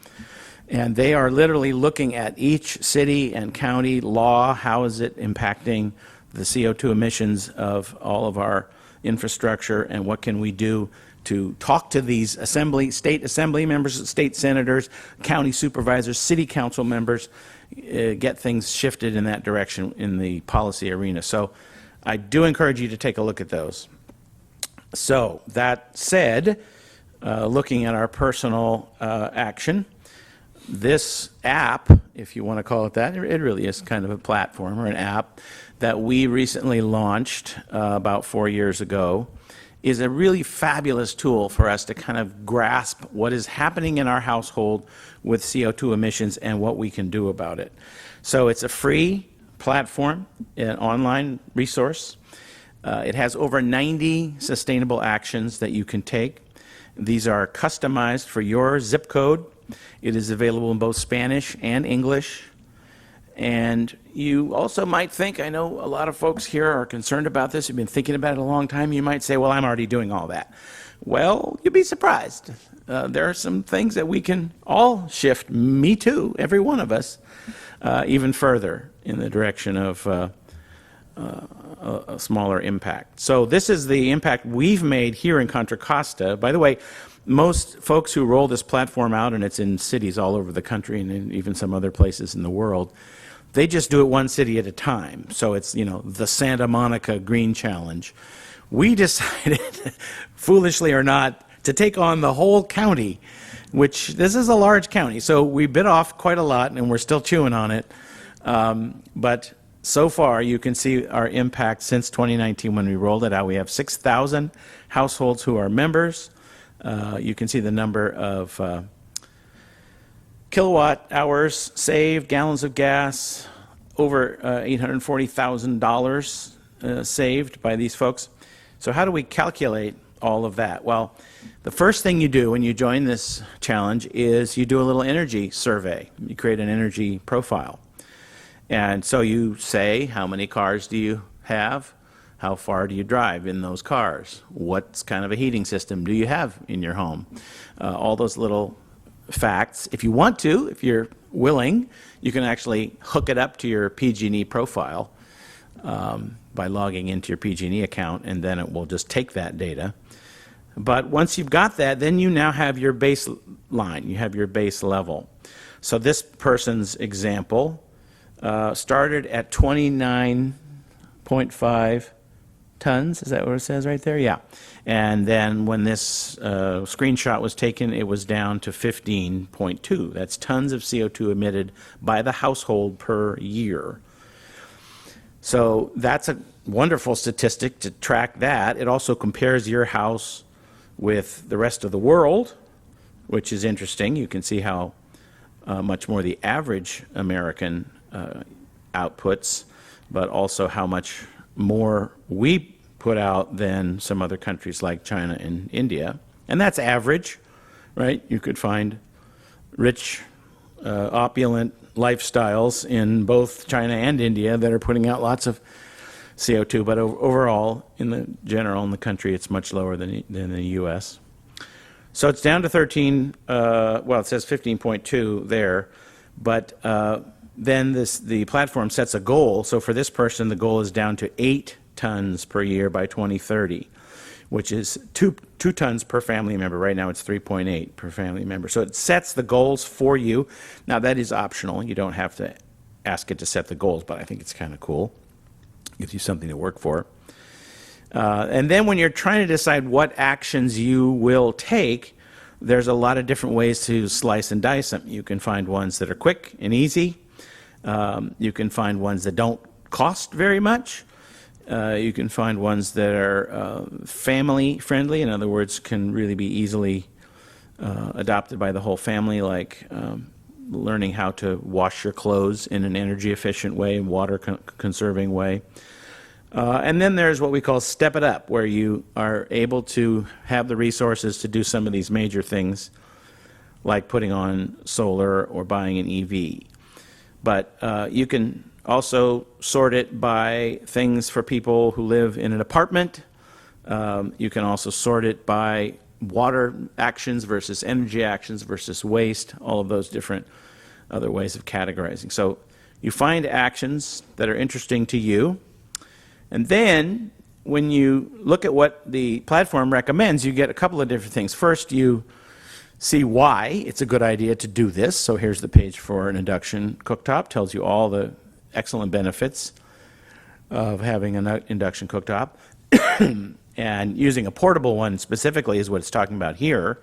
And they are literally looking at each city and county law. How is it impacting the CO2 emissions of all of our infrastructure, and what can we do to talk to these state assembly members, state senators, county supervisors, city council members, get things shifted in that direction in the policy arena. So I do encourage you to take a look at those. So that said, looking at our personal action, this app, if you want to call it that, it really is kind of a platform or an app that we recently launched about 4 years ago, is a really fabulous tool for us to kind of grasp what is happening in our household with CO2 emissions and what we can do about it. So it's a free platform, an online resource. It has over 90 sustainable actions that you can take. These are customized for your zip code. It is available in both Spanish and English. And you also might think, I know a lot of folks here are concerned about this, you've been thinking about it a long time, you might say, well, I'm already doing all that. Well, you'd be surprised. There are some things that we can all shift, me too, every one of us, even further in the direction of a smaller impact. So this is the impact we've made here in Contra Costa. By the way, most folks who roll this platform out, and it's in cities all over the country and in even some other places in the world, they just do it one city at a time. So it's, the Santa Monica Green Challenge. We decided, foolishly or not, to take on the whole county, which this is a large county. So we bit off quite a lot, and we're still chewing on it. But so far, you can see our impact since 2019 when we rolled it out. We have 6,000 households who are members. You can see the number of kilowatt hours saved, gallons of gas, over $840,000 saved by these folks. So how do we calculate all of that? Well, the first thing you do when you join this challenge is you do a little energy survey. You create an energy profile. And so you say, how many cars do you have? How far do you drive in those cars? What kind of a heating system do you have in your home? All those little facts. If you want to, if you're willing, you can actually hook it up to your PG&E profile by logging into your PG&E account, and then it will just take that data. But once you've got that, then you now have your baseline. You have your base level. So this person's example started at 29.5 tons. Is that what it says right there? Yeah. And then when this screenshot was taken, it was down to 15.2. That's tons of CO2 emitted by the household per year. So that's a wonderful statistic to track that. It also compares your house with the rest of the world, which is interesting. You can see how much more the average American outputs, but also how much more we put out than some other countries like China and India. And that's average, right? You could find rich, opulent lifestyles in both China and India that are putting out lots of CO2, but overall, in the country, it's much lower than the U.S. So it's down to 13, well, it says 15.2 there, but then the platform sets a goal. So for this person, the goal is down to 8 tons per year by 2030. which is two tons per family member. Right now it's 3.8 per family member. So it sets the goals for you. Now that is optional. You don't have to ask it to set the goals, but I think it's kind of cool. Gives you something to work for. And then when you're trying to decide what actions you will take, there's a lot of different ways to slice and dice them. You can find ones that are quick and easy. You can find ones that don't cost very much. You can find ones that are family friendly, in other words, can really be easily adopted by the whole family, like learning how to wash your clothes in an energy efficient way, water conserving way. And then there's what we call step it up, where you are able to have the resources to do some of these major things, like putting on solar or buying an EV. But you can also sort it by things for people who live in an apartment. You can also sort it by water actions versus energy actions versus waste, all of those different other ways of categorizing. So you find actions that are interesting to you, and then when you look at what the platform recommends, you get a couple of different things. First, you see why it's a good idea to do this. So here's the page for an induction cooktop, tells you all the excellent benefits of having an induction cooktop. And using a portable one specifically is what it's talking about here.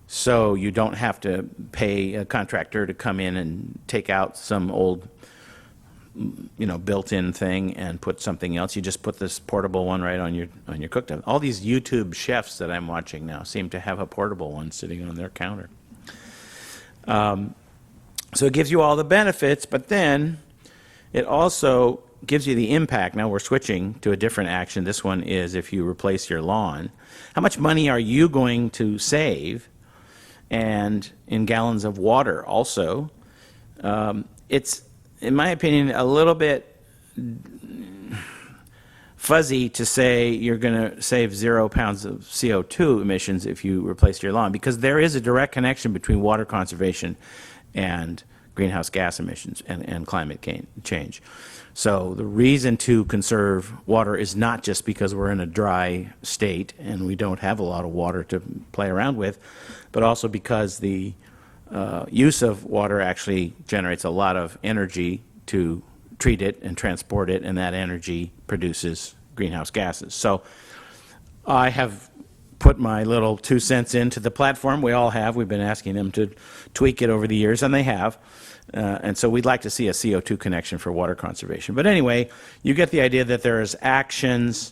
So you don't have to pay a contractor to come in and take out some old, built-in thing and put something else. You just put this portable one right on your cooktop. All these YouTube chefs that I'm watching now seem to have a portable one sitting on their counter. So it gives you all the benefits, but then it also gives you the impact. Now we're switching to a different action. This one is if you replace your lawn. How much money are you going to save? And in gallons of water also. It's, in my opinion, a little bit fuzzy to say you're going to save 0 pounds of CO2 emissions if you replace your lawn, because there is a direct connection between water conservation and greenhouse gas emissions and climate change. So the reason to conserve water is not just because we're in a dry state and we don't have a lot of water to play around with, but also because the use of water actually generates a lot of energy to treat it and transport it, and that energy produces greenhouse gases. So I have put my little 2 cents into the platform. We all have. We've been asking them to tweak it over the years, and they have. And so we'd like to see a CO2 connection for water conservation. But anyway, you get the idea that there is actions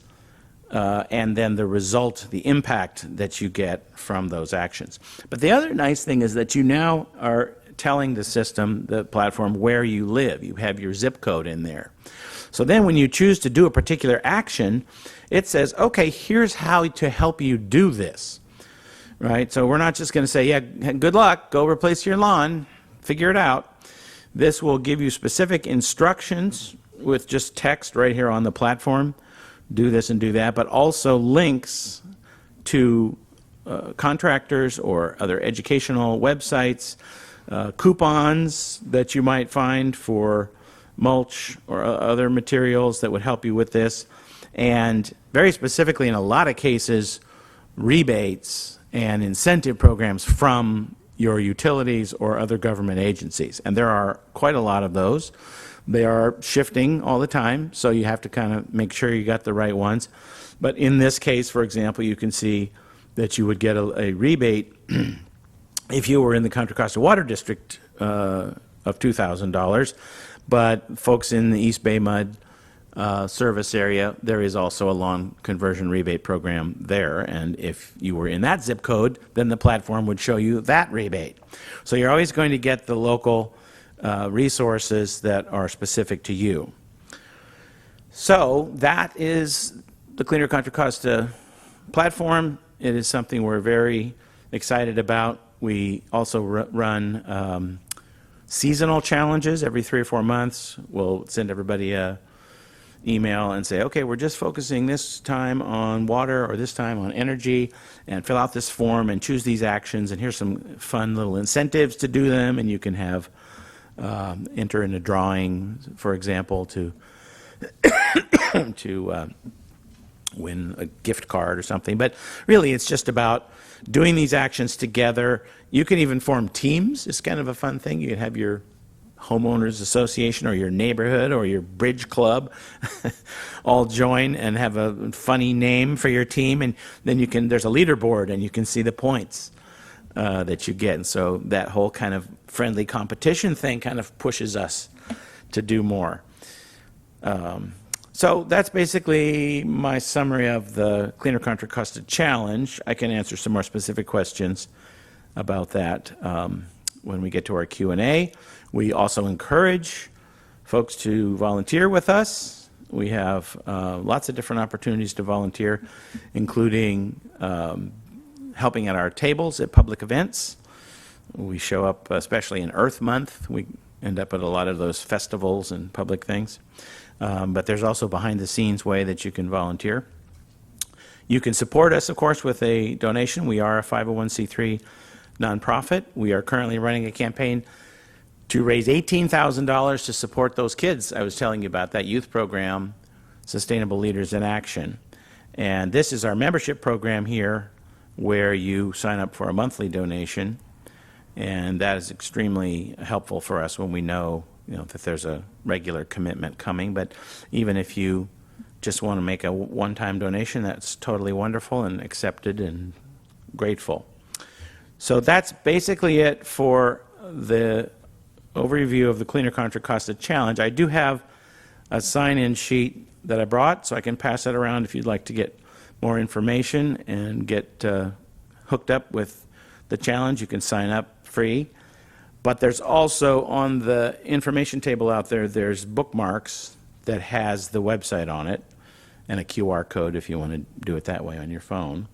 and then the result, the impact that you get from those actions. But the other nice thing is that you now are telling the system, the platform, where you live. You have your zip code in there. So then when you choose to do a particular action, it says, okay, here's how to help you do this. Right? So we're not just going to say, yeah, good luck, go replace your lawn, figure it out. This will give you specific instructions with just text right here on the platform. Do this and do that, but also links to contractors or other educational websites, coupons that you might find for mulch or other materials that would help you with this, and very specifically in a lot of cases, rebates and incentive programs from your utilities or other government agencies. And there are quite a lot of those. They are shifting all the time, so you have to kind of make sure you got the right ones. But in this case, for example, you can see that you would get a rebate if you were in the Contra Costa Water District of $2,000. But folks in the East Bay Mud service area, there is also a lawn conversion rebate program there. And if you were in that zip code, then the platform would show you that rebate. So you're always going to get the local resources that are specific to you. So that is the Cleaner Contra Costa platform. It is something we're very excited about. We also run seasonal challenges every 3 or 4 months. We'll send everybody a email and say, okay, we're just focusing this time on water or this time on energy, and fill out this form and choose these actions, and here's some fun little incentives to do them, and you can have enter in a drawing, for example, to win a gift card or something. But really, it's just about doing these actions together. You can even form teams. It's kind of a fun thing. You can have your homeowners association or your neighborhood or your bridge club all join and have a funny name for your team, and then there's a leaderboard and you can see the points that you get. And so that whole kind of friendly competition thing kind of pushes us to do more. So that's basically my summary of the Cleaner Contra Costa Challenge. I can answer some more specific questions about that when we get to our Q&A. We also encourage folks to volunteer with us. We have lots of different opportunities to volunteer, including helping at our tables at public events. We show up, especially in Earth Month. We end up at a lot of those festivals and public things. But there's also behind-the-scenes way that you can volunteer. You can support us, of course, with a donation. We are a 501c3 nonprofit. We are currently running a campaign to raise $18,000 to support those kids I was telling you about, that youth program, Sustainable Leaders in Action. And this is our membership program here, where you sign up for a monthly donation, and that is extremely helpful for us when we know, that there's a regular commitment coming. But even if you just want to make a one-time donation, that's totally wonderful and accepted and grateful. So that's basically it for the overview of the Cleaner Contra Costa Challenge. I do have a sign-in sheet that I brought, so I can pass that around if you'd like to get more information and get hooked up with the challenge. You can sign up free. But there's also, on the information table out there, there's bookmarks that has the website on it and a QR code if you want to do it that way on your phone.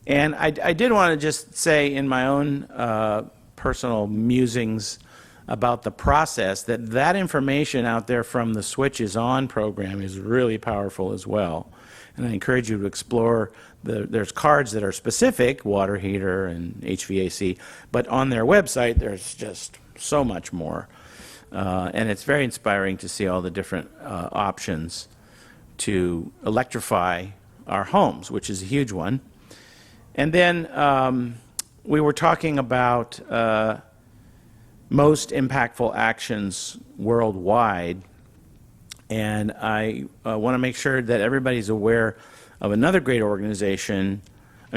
And I did want to just say, in my own personal musings about the process, that information out there from the Switches On program is really powerful as well. And I encourage you to explore. There's cards that are specific, water heater and HVAC, but on their website there's just so much more. And it's very inspiring to see all the different options to electrify our homes, which is a huge one. And then we were talking about most impactful actions worldwide, and I want to make sure that everybody's aware of another great organization.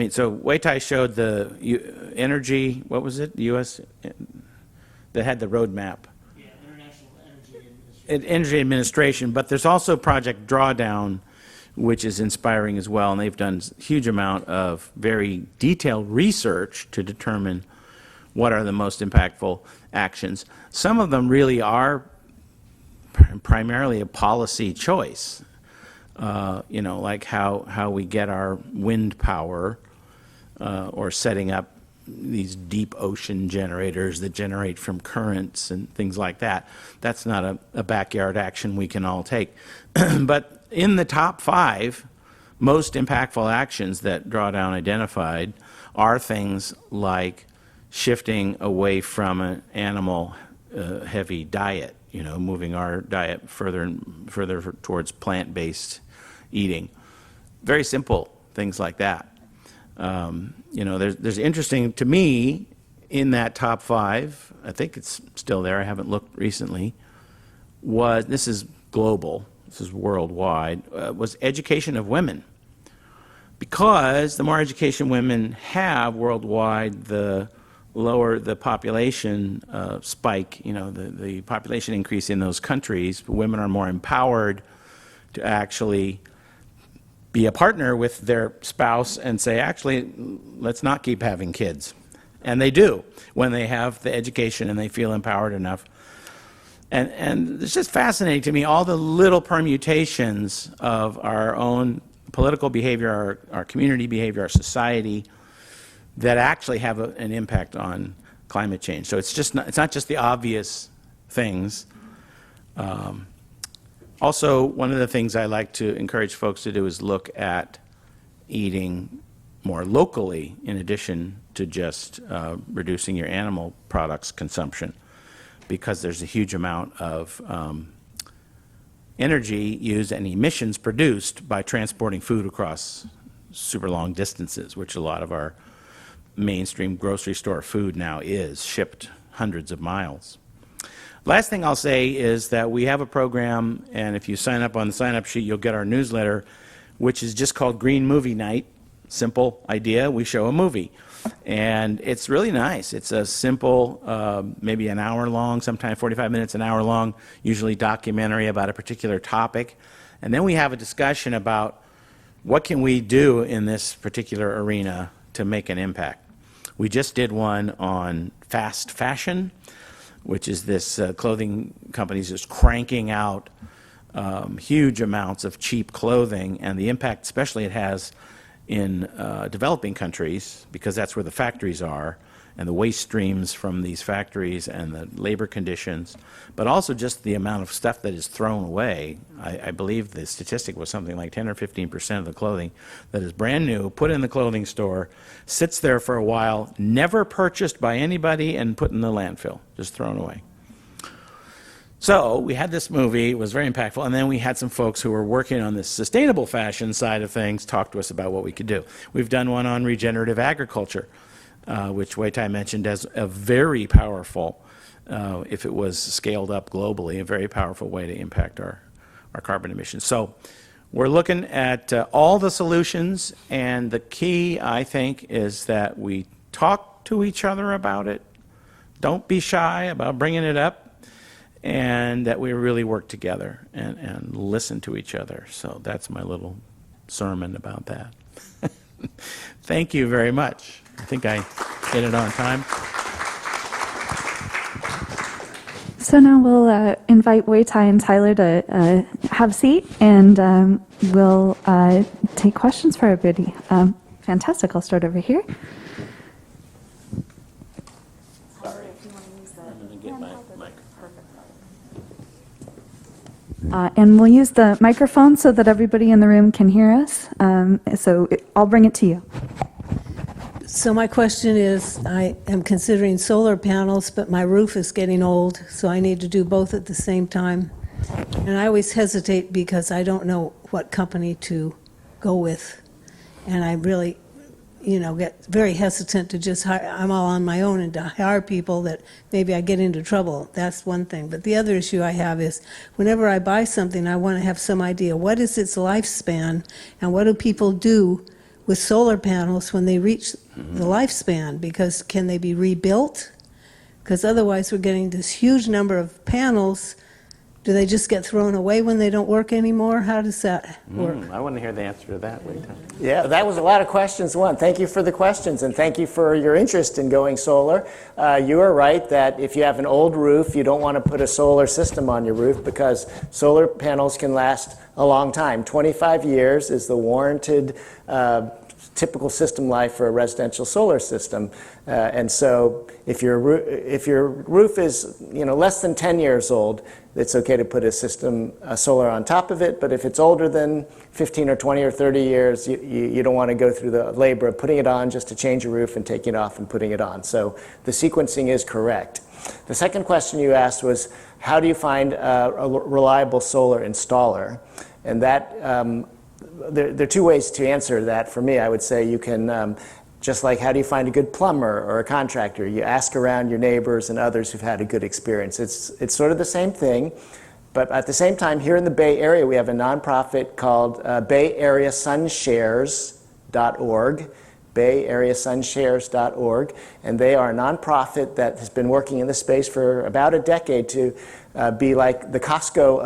So Wei-Tai showed the energy, what was it, U.S., that had the roadmap. Yeah, International Energy Administration. Energy Administration, but there's also Project Drawdown, which is inspiring as well, and they've done a huge amount of very detailed research to determine what are the most impactful actions. Some of them really are primarily a policy choice, like how we get our wind power, or setting up these deep ocean generators that generate from currents and things like that. That's not a backyard action we can all take. But in the top 5 most impactful actions that Drawdown identified are things like shifting away from an animal heavy diet, moving our diet further and further towards plant-based eating. Very simple things like that. There's interesting to me in that top 5, I think it's still there, I haven't looked recently, this is global, this is worldwide, was education of women. Because the more education women have worldwide, the lower the population spike, the population increase in those countries. Women are more empowered to actually be a partner with their spouse and say, actually, let's not keep having kids. And they do when they have the education and they feel empowered enough. And it's just fascinating to me, all the little permutations of our own political behavior, our community behavior, our society, that actually have an impact on climate change. So it's not just the obvious things. Also, one of the things I like to encourage folks to do is look at eating more locally in addition to just reducing your animal products consumption, because there's a huge amount of energy used and emissions produced by transporting food across super long distances, which a lot of our mainstream grocery store food now is, shipped hundreds of miles. Last thing I'll say is that we have a program, and if you sign up on the sign-up sheet, you'll get our newsletter, which is just called Green Movie Night. Simple idea, we show a movie. And it's really nice. It's a simple, maybe an hour long, sometimes 45 minutes, an hour long, usually documentary about a particular topic. And then we have a discussion about what can we do in this particular arena to make an impact. We just did one on fast fashion, which is this clothing companies just cranking out huge amounts of cheap clothing, and the impact especially it has in developing countries, because that's where the factories are, and the waste streams from these factories and the labor conditions, but also just the amount of stuff that is thrown away. I believe the statistic was something like 10 or 15% of the clothing that is brand new, put in the clothing store, sits there for a while, never purchased by anybody, and put in the landfill, just thrown away. So we had this movie, it was very impactful, and then we had some folks who were working on this sustainable fashion side of things talk to us about what we could do. We've done one on regenerative agriculture, which Wei Tai mentioned as a very powerful, if it was scaled up globally, a very powerful way to impact our carbon emissions. So we're looking at all the solutions, and the key, I think, is that we talk to each other about it. Don't be shy about bringing it up. And that we really work together and listen to each other. So that's my little sermon about that. Thank you very much. I think I hit it on time. So now we'll invite Wei Tai and Tyler to have a seat, and we'll take questions for everybody. Fantastic. I'll start over here. And we'll use the microphone so that everybody in the room can hear us. I'll bring it to you. So my question is, I am considering solar panels, but my roof is getting old, so I need to do both at the same time. And I always hesitate because I don't know what company to go with. And I really, get very hesitant to just hire, I'm all on my own, and to hire people that maybe I get into trouble. That's one thing. But the other issue I have is whenever I buy something, I want to have some idea, what is its lifespan, and what do people do with solar panels when they reach the lifespan? Because can they be rebuilt? Because otherwise we're getting this huge number of panels. Do they just get thrown away when they don't work anymore? How does that work? I want to hear the answer to that later. Yeah, that was a lot of questions. One, thank you for the questions, and thank you for your interest in going solar. You are right that if you have an old roof, you don't want to put a solar system on your roof, because solar panels can last a long time. 25 years is the warranted typical system life for a residential solar system. And so if your roof is less than 10 years old, it's okay to put a solar on top of it. But if it's older than 15 or 20 or 30 years, you don't want to go through the labor of putting it on just to change your roof and taking it off and putting it on. So the sequencing is correct. The second question you asked was, how do you find a reliable solar installer? And that there are two ways to answer that for me. I would say you can, just like how do you find a good plumber or a contractor? You ask around your neighbors and others who've had a good experience. It's sort of the same thing, but at the same time, here in the Bay Area, we have a nonprofit called BayAreaSunShares.org, BayAreaSunShares.org, and they are a nonprofit that has been working in this space for about a decade to be like the Costco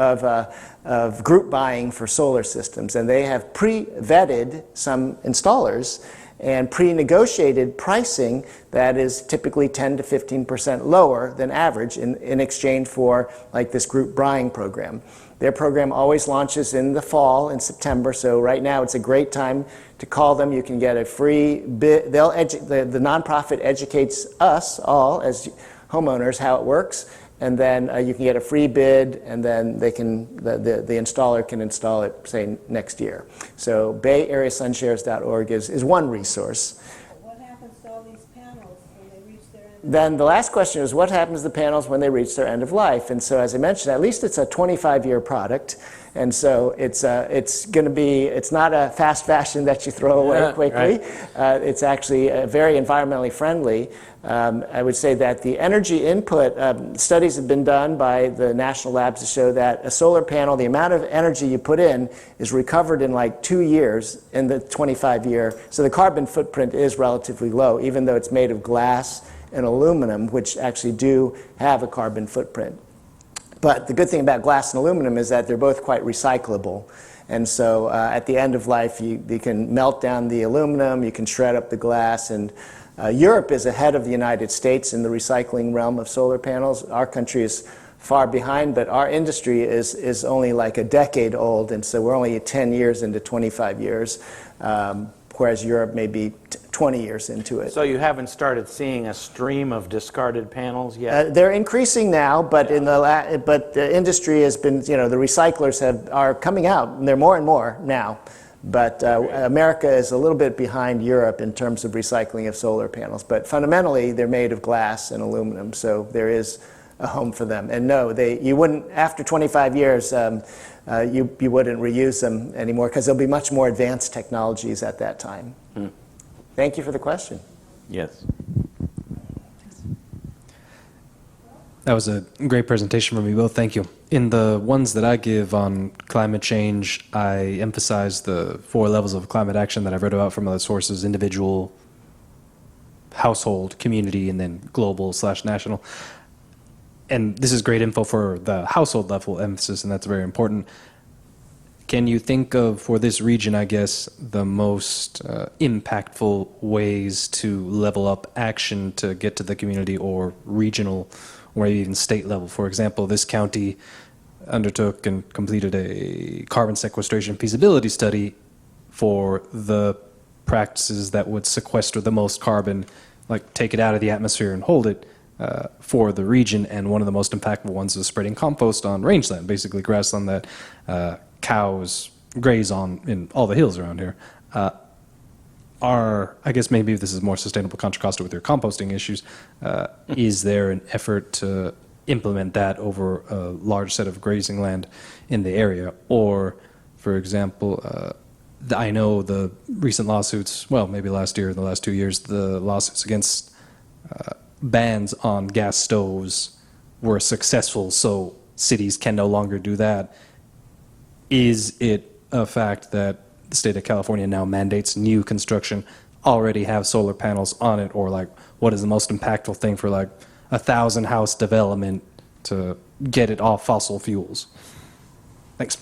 of group buying for solar systems. And they have pre-vetted some installers and pre-negotiated pricing that is typically 10 to 15% lower than average in exchange for like this group buying program. Their program always launches in the fall, in September, so right now it's a great time to call them. You can get a free bid. The nonprofit educates us all as homeowners how it works, and then you can get a free bid, and then the installer can install it, say, next year. So BayAreaSunShares.org is one resource. What happens to all these panels when they reach their end then the last question is, what happens to the panels when they reach their end of life? And so, as I mentioned, at least it's a 25-year product. And so it's going to be, it's not a fast fashion that you throw away quickly. Right. It's actually very environmentally friendly. I would say that the energy input, studies have been done by the national labs to show that a solar panel, the amount of energy you put in is recovered in like 2 years in the 25-year. So the carbon footprint is relatively low, even though it's made of glass and aluminum, which actually do have a carbon footprint. But the good thing about glass and aluminum is that they're both quite recyclable. And so at the end of life, you can melt down the aluminum, you can shred up the glass, and Europe is ahead of the United States in the recycling realm of solar panels. Our country is far behind, but our industry is only like a decade old, and so we're only 10 years into 25 years, whereas Europe may be 20 years into it. So you haven't started seeing a stream of discarded panels yet? They're increasing now, but but the industry has been, the recyclers are coming out, and they're more and more now. But America is a little bit behind Europe in terms of recycling of solar panels. But fundamentally, they're made of glass and aluminum, so there is a home for them. And no, you wouldn't, after 25 years, you wouldn't reuse them anymore because there'll be much more advanced technologies at that time. Thank you for the question. Yes. That was a great presentation from you both. Thank you. In the ones that I give on climate change, I emphasize the 4 levels of climate action that I've read about from other sources: individual, household, community, and then global/national. And this is great info for the household level emphasis, and that's very important. Can you think of, for this region, I guess, the most impactful ways to level up action to get to the community or regional or even state level? For example, this county undertook and completed a carbon sequestration feasibility study for the practices that would sequester the most carbon, like take it out of the atmosphere and hold it, for the region. And one of the most impactful ones was spreading compost on rangeland, basically grassland that cows graze on in all the hills around here. I guess maybe this is more sustainable Contra Costa with your composting issues. Is there an effort to implement that over a large set of grazing land in the area? Or, for example, I know the recent lawsuits, well, maybe last year, the last 2 years, the lawsuits against bans on gas stoves were successful, so cities can no longer do that. Is it a fact that the state of California now mandates new construction already have solar panels on it? Or like, what is the most impactful thing for like 1,000 house development to get it off fossil fuels? Thanks.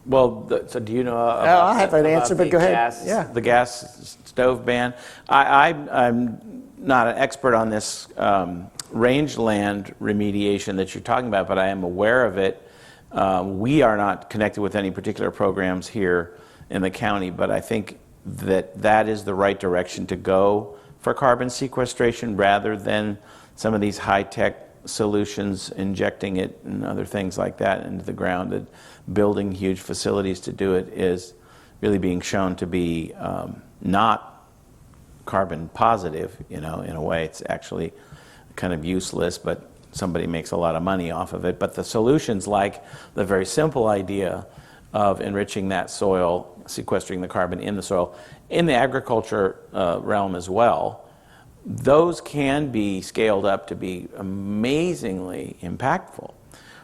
Well, so do you know about I'll have an answer, but go ahead. The gas stove ban? I'm not an expert on this rangeland remediation that you're talking about, but I am aware of it. We are not connected with any particular programs here in the county, but I think that is the right direction to go for carbon sequestration rather than some of these high-tech solutions, injecting it and other things like that into the ground. And building huge facilities to do it is really being shown to be not carbon positive, in a way. It's actually kind of useless, but somebody makes a lot of money off of it. But the solutions, like the very simple idea of enriching that soil, sequestering the carbon in the soil, in the agriculture realm as well, those can be scaled up to be amazingly impactful.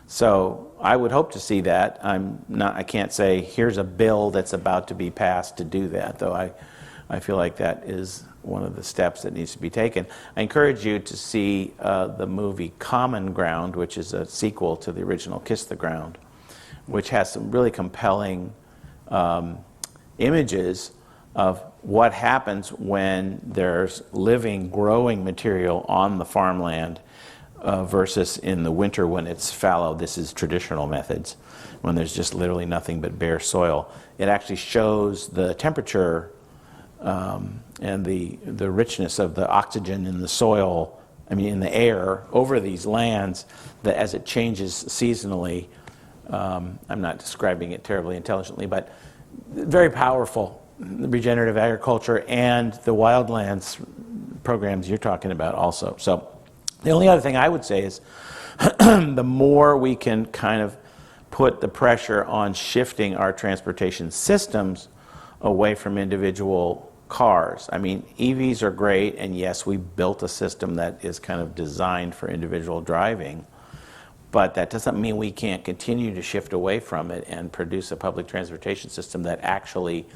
So I would hope to see that. I can't say here's a bill that's about to be passed to do that, though I feel like that is one of the steps that needs to be taken. I encourage you to see the movie Common Ground, which is a sequel to the original Kiss the Ground, which has some really compelling images of what happens when there's living, growing material on the farmland versus in the winter when it's fallow. This is traditional methods, when there's just literally nothing but bare soil. It actually shows the temperature and the richness of the oxygen in the soil, in the air over these lands, that as it changes seasonally. I'm not describing it terribly intelligently, but very powerful. Regenerative agriculture and the wildlands programs you're talking about also. So The only other thing I would say is the more we can kind of put the pressure on shifting our transportation systems away from individual cars. I mean, EVs are great, and yes, we built a system that is kind of designed for individual driving, but that doesn't mean we can't continue to shift away from it and produce a public transportation system that actually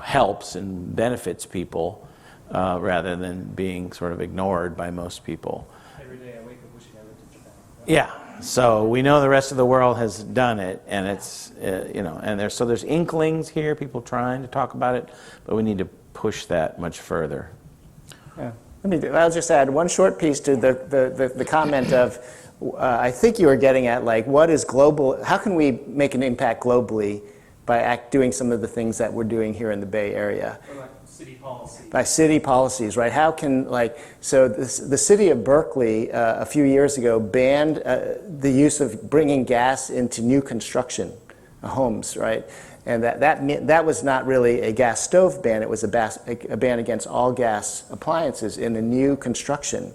helps and benefits people rather than being sort of ignored by most people. Every day I wake up wishing I lived in Japan. Yeah, so we know the rest of the world has done it, and it's and there's inklings here, people trying to talk about it, but we need to push that much further. Yeah. I'll just add one short piece to the comment of, I think you were getting at, like, what is global, how can we make an impact globally by doing some of the things that we're doing here in the Bay Area? Or like city policy. By city policies, right? How can, so the city of Berkeley a few years ago banned the use of bringing gas into new construction homes, right? And that was not really a gas stove ban, it was a ban against all gas appliances in the new construction.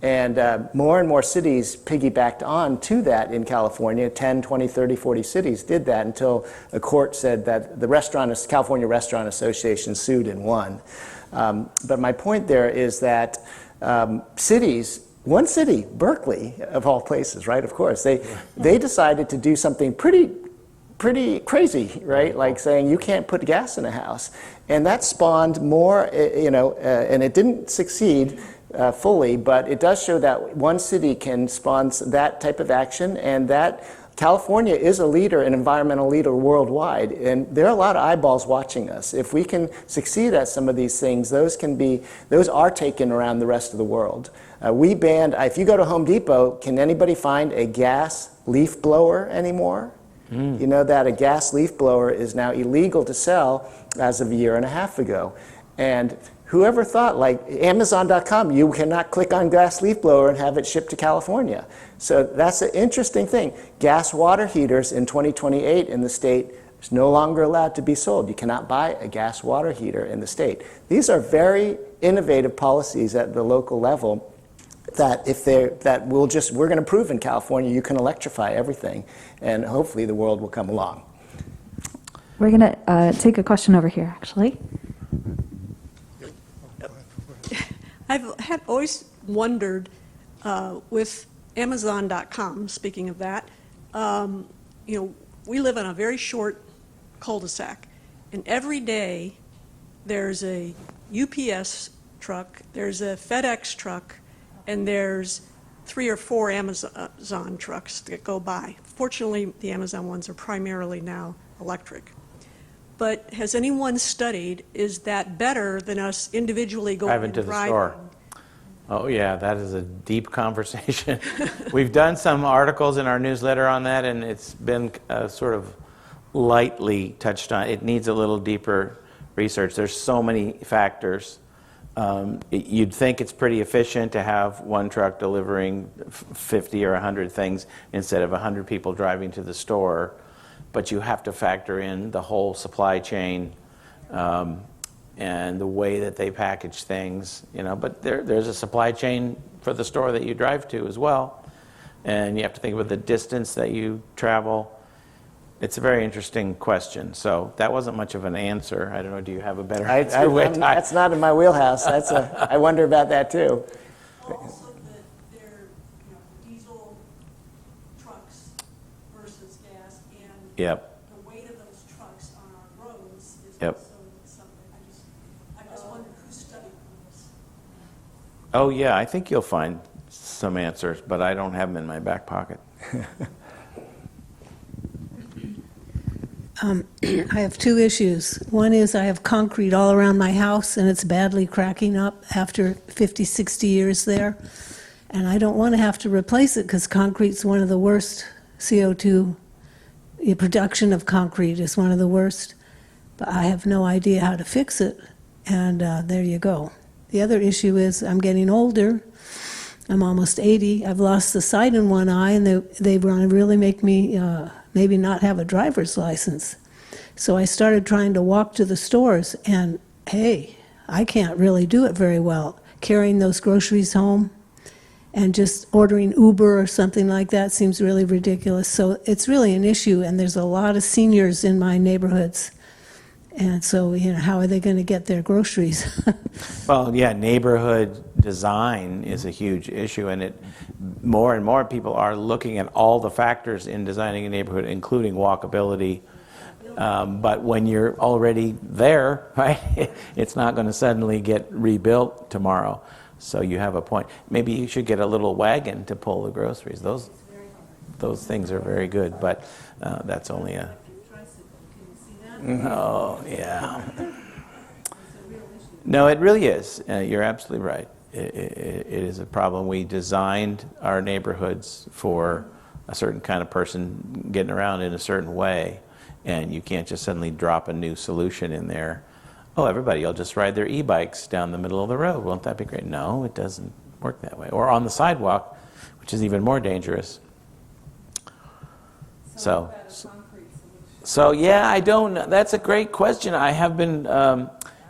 And more and more cities piggybacked on to that in California. 10, 20, 30, 40 cities did that until a court said that the California Restaurant Association sued and won. But my point there is that one city, Berkeley, of all places, right, of course, they decided to do something pretty crazy, right? Like saying you can't put gas in a house. And that spawned more, and it didn't succeed fully, but it does show that one city can spawn that type of action, and that California is a leader, an environmental leader worldwide, and there are a lot of eyeballs watching us. If we can succeed at some of these things, those are taken around the rest of the world. We banned, if you go to Home Depot, can anybody find a gas leaf blower anymore? You know that a gas leaf blower is now illegal to sell as of a year and a half ago. And whoever thought, like Amazon.com, you cannot click on gas leaf blower and have it shipped to California. So that's an interesting thing. Gas water heaters in 2028 in the state is no longer allowed to be sold. You cannot buy a gas water heater in the state. These are very innovative policies at the local level that we're going to prove in California you can electrify everything, and hopefully the world will come along. We're going to take a question over here, actually. I've always wondered with Amazon.com, speaking of that, we live on a very short cul-de-sac, and every day there's a UPS truck, there's a FedEx truck, and there's 3 or 4 Amazon trucks that go by. Fortunately, the Amazon ones are primarily now electric. But has anyone studied, is that better than us individually going Driving and to the driving? store. Oh yeah, that is a deep conversation. We've done some articles in our newsletter on that, and it's been sort of lightly touched on. It needs a little deeper research. There's so many factors. You'd think it's pretty efficient to have one truck delivering 50 or 100 things instead of 100 people driving to the store, but you have to factor in the whole supply chain and the way that they package things, but there's a supply chain for the store that you drive to as well, and you have to think about the distance that you travel. It's a very interesting question. So that wasn't much of an answer. I don't know, do you have a better answer? That's not in my wheelhouse. I wonder about that too. Also, they're diesel trucks versus gas, and Yep. the weight of those trucks on our roads is Yep. also something. I just wondered who studied this. Oh yeah, I think you'll find some answers, but I don't have them in my back pocket. I have 2 issues. One is I have concrete all around my house, and it's badly cracking up after 50, 60 years there. And I don't want to have to replace it because concrete's one of the worst CO2. The production of concrete is one of the worst. But I have no idea how to fix it, and there you go. The other issue is I'm getting older. I'm almost 80. I've lost the sight in one eye, and they want to really make me maybe not have a driver's license. So I started trying to walk to the stores, and hey, I can't really do it very well, carrying those groceries home. and just ordering Uber or something like that seems really ridiculous. So it's really an issue, and there's a lot of seniors in my neighborhoods. And so, how are they going to get their groceries? Well, yeah, neighborhood design is a huge issue, and more and more people are looking at all the factors in designing a neighborhood, including walkability. But when you're already there, right, it's not going to suddenly get rebuilt tomorrow. So you have a point. Maybe you should get a little wagon to pull the groceries. Those things are very good, but that's only a... Oh, yeah. No, it really is. You're absolutely right. It is a problem. We designed our neighborhoods for a certain kind of person getting around in a certain way, and you can't just suddenly drop a new solution in there. Oh, everybody will just ride their e-bikes down the middle of the road. Won't that be great? No, it doesn't work that way. Or on the sidewalk, which is even more dangerous. So yeah, I don't know. That's a great question. I have been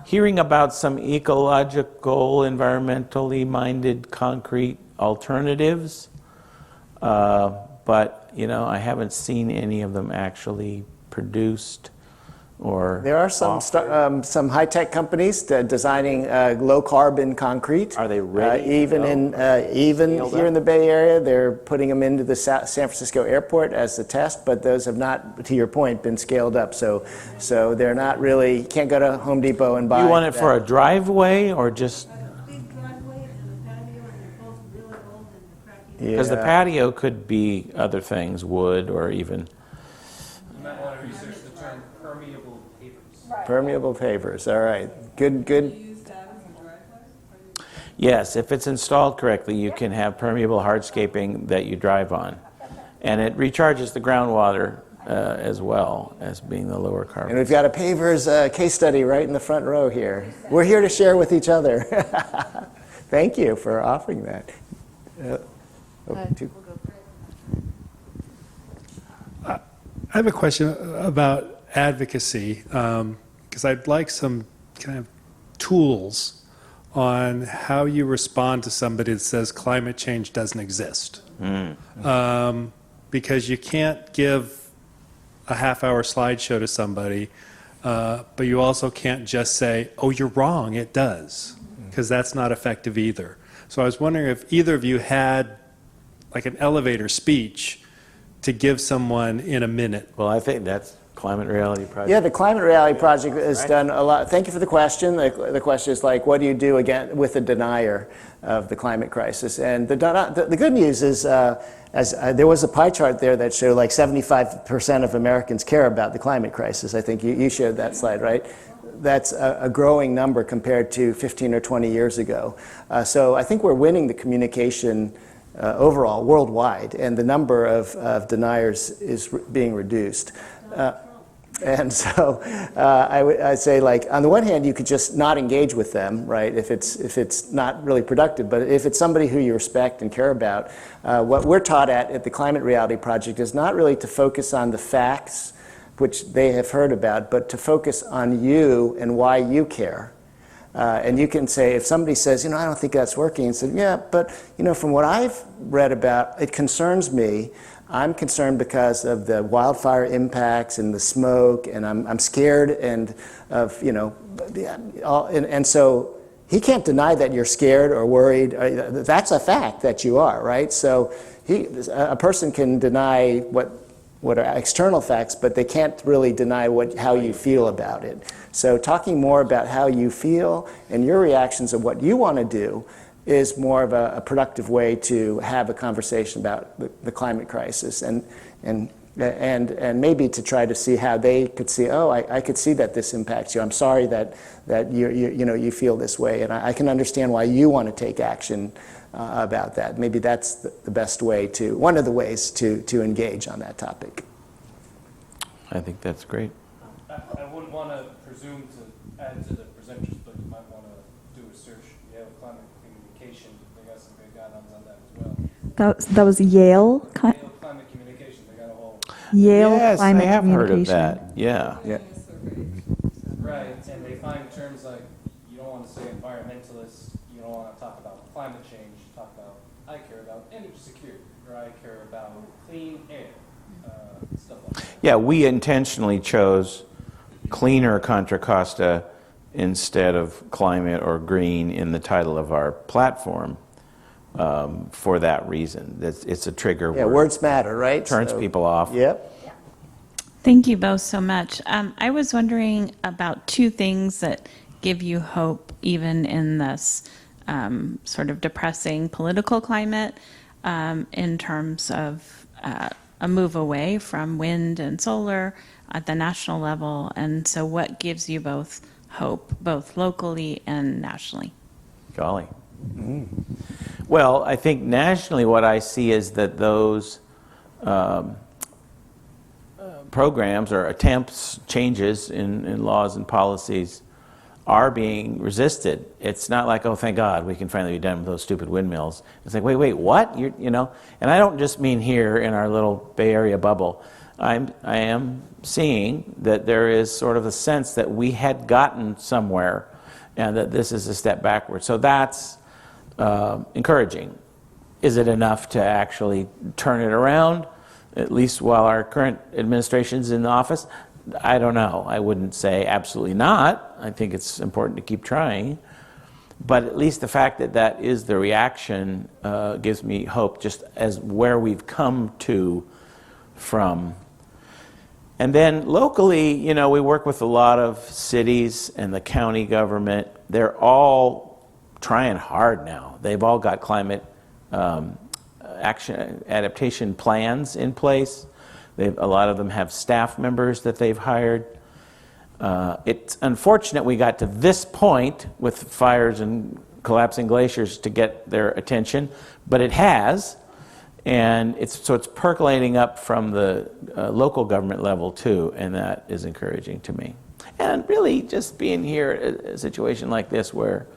hearing about some ecological, environmentally minded concrete alternatives, but I haven't seen any of them actually produced. Or there are some high-tech companies designing low-carbon concrete. Are they ready? Even here in the Bay Area, they're putting them into the San Francisco airport as a test, but those have not, to your point, been scaled up. So they're not really. You can't go to Home Depot and buy. You want it for a driveway or just? Big driveway and a patio, and they're both really old and crappy. Yeah. Because the patio could be other things, wood or even. You might want to research the term permeable pavers. Permeable pavers. All right. Good. Yes, if it's installed correctly, you can have permeable hardscaping that you drive on. And it recharges the groundwater as well as being the lower carbon. And we've got a pavers case study right in the front row here. We're here to share with each other. Thank you for offering that. I have a question about advocacy, because I'd like some kind of tools on how you respond to somebody that says climate change doesn't exist. Because you can't give a half-hour slideshow to somebody, but you also can't just say, oh, you're wrong, it does, because that's not effective either. So I was wondering if either of you had like an elevator speech to give someone in a minute. Well, I think that's Climate Reality Project. Yeah, the Climate Reality Project has done a lot. Thank you for the question. The question is like, what do you do again with a denier of the climate crisis? And the good news is, there was a pie chart there that showed like 75% of Americans care about the climate crisis. I think you showed that slide, right? That's a growing number compared to 15 or 20 years ago. So I think we're winning the communication overall, worldwide, and the number of deniers is being reduced. And so I'd say, like, on the one hand, you could just not engage with them, right, if it's not really productive. But if it's somebody who you respect and care about, what we're taught at the Climate Reality Project is not really to focus on the facts, which they have heard about, but to focus on you and why you care. And you can say, if somebody says, I don't think that's working, and say, yeah, but, from what I've read about, it concerns me. I'm concerned because of the wildfire impacts and the smoke, and I'm scared and of, and so he can't deny that you're scared or worried. That's a fact that you are, right? So a person can deny what are external facts, but they can't really deny how you feel about it. So talking more about how you feel and your reactions of what you want to do is more of a productive way to have a conversation about the climate crisis, and maybe to try to see how they could see, oh, I could see that this impacts you. I'm sorry that you feel this way, and I can understand why you want to take action about that. Maybe that's the best way one of the ways to engage on that topic. I think that's great. I wouldn't want to presume to add to the presenters, but you might want to do a search. You have climate communication. They got some great guidelines on that as well. That was Yale. Yale climate communication. They got a whole. Yale Yes, climate I have heard communication. of that. Yeah. Right, and they find terms like you don't want to say environmentalist, you don't want to talk about climate change, talk I care about energy security, or I care about clean air, stuff like that. Yeah, we intentionally chose cleaner Contra Costa instead of climate or green in the title of our platform for that reason. It's a trigger Yeah, word. words matter, right? Turns people off. Yep. Thank you both so much. I was wondering about two things that give you hope even in this sort of depressing political climate in terms of a move away from wind and solar at the national level. And so what gives you both hope, both locally and nationally? Golly. Well, I think nationally what I see is that those programs or attempts, changes in laws and policies are being resisted. It's not like, oh, thank God, we can finally be done with those stupid windmills. It's like, wait, what? You know? And I don't just mean here in our little Bay Area bubble. I am seeing that there is sort of a sense that we had gotten somewhere and that this is a step backward. So that's encouraging. Is it enough to actually turn it around, at least while our current administration's in the office? I don't know. I wouldn't say absolutely not. I think it's important to keep trying. But at least the fact that that is the reaction gives me hope, just as where we've come to from. And then locally, you know, we work with a lot of cities and the county government. They're all trying hard now. They've all got climate action adaptation plans in place. A lot of them have staff members that they've hired. It's unfortunate we got to this point with fires and collapsing glaciers to get their attention, but it has, and it's percolating up from the local government level too, and that is encouraging to me. And really, just being here at a situation like this where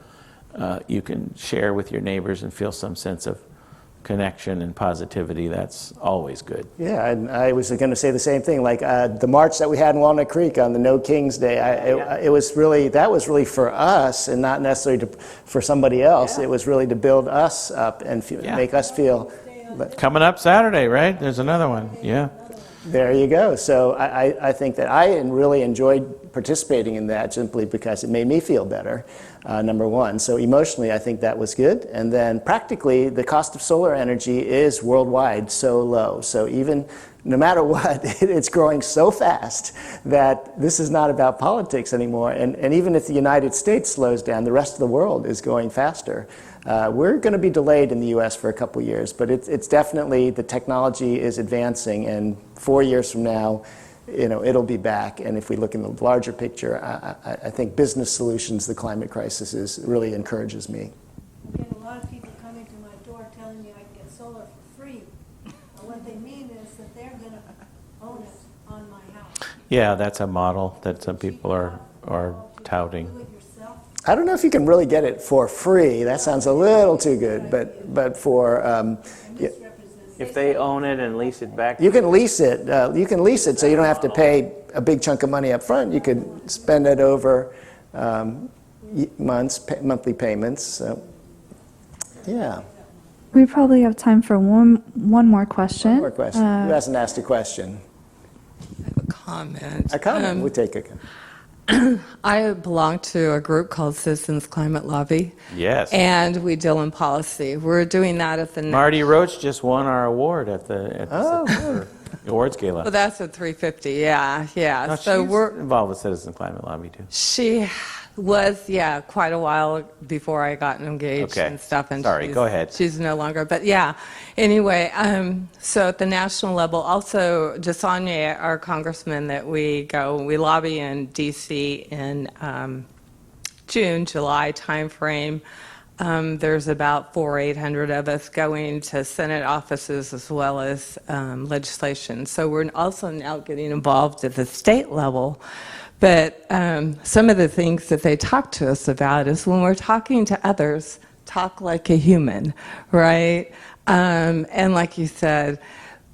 you can share with your neighbors and feel some sense of connection and positivity, that's always good. Yeah, and I was going to say the same thing. Like the march that we had in Walnut Creek on the No Kings Day, that was really for us and not necessarily for somebody else. Yeah. It was really to build us up and make us feel. Coming up Saturday, right? There's another one. Yeah. There you go. So I think that I really enjoyed participating in that simply because it made me feel better, number one. So emotionally, I think that was good. And then practically, the cost of solar energy is worldwide so low. So even no matter what, it's growing so fast that this is not about politics anymore. And even if the United States slows down, the rest of the world is going faster. We're going to be delayed in the U.S. for a couple years, but it's definitely, the technology is advancing, and 4 years from now, you know, it'll be back. And if we look in the larger picture, I think business solutions, the climate crisis really encourages me. I get a lot of people coming to my door telling me I can get solar for free. And what they mean is that they're going to own it on my house. Yeah, that's a model that some people are touting. Do it yourself. I don't know if you can really get it for free. That sounds a little too good, but for If they own it and lease it back. you can lease it. You can lease it, so you don't have to pay a big chunk of money up front. You could spend it over monthly payments. So, yeah. We probably have time for one more question. One more question. Who hasn't asked a question? A comment. A comment. We'll take a comment. I belong to a group called Citizens Climate Lobby. Yes. And we deal in policy. We're doing that at the Marty Roach just won our award at the September awards gala. Well, that's at 350. Yeah. No, So she's we're involved with Citizen Climate Lobby too. She was, quite a while before I got engaged Okay. and stuff. And Sorry, go ahead. She's no longer, but yeah. Anyway, so at the national level, also Jasanya, our congressman that we lobby in D.C. in June, July timeframe. There's about 800 of us going to Senate offices as well as legislation. So we're also now getting involved at the state level. But some of the things that they talk to us about is when we're talking to others, talk like a human, right? And like you said,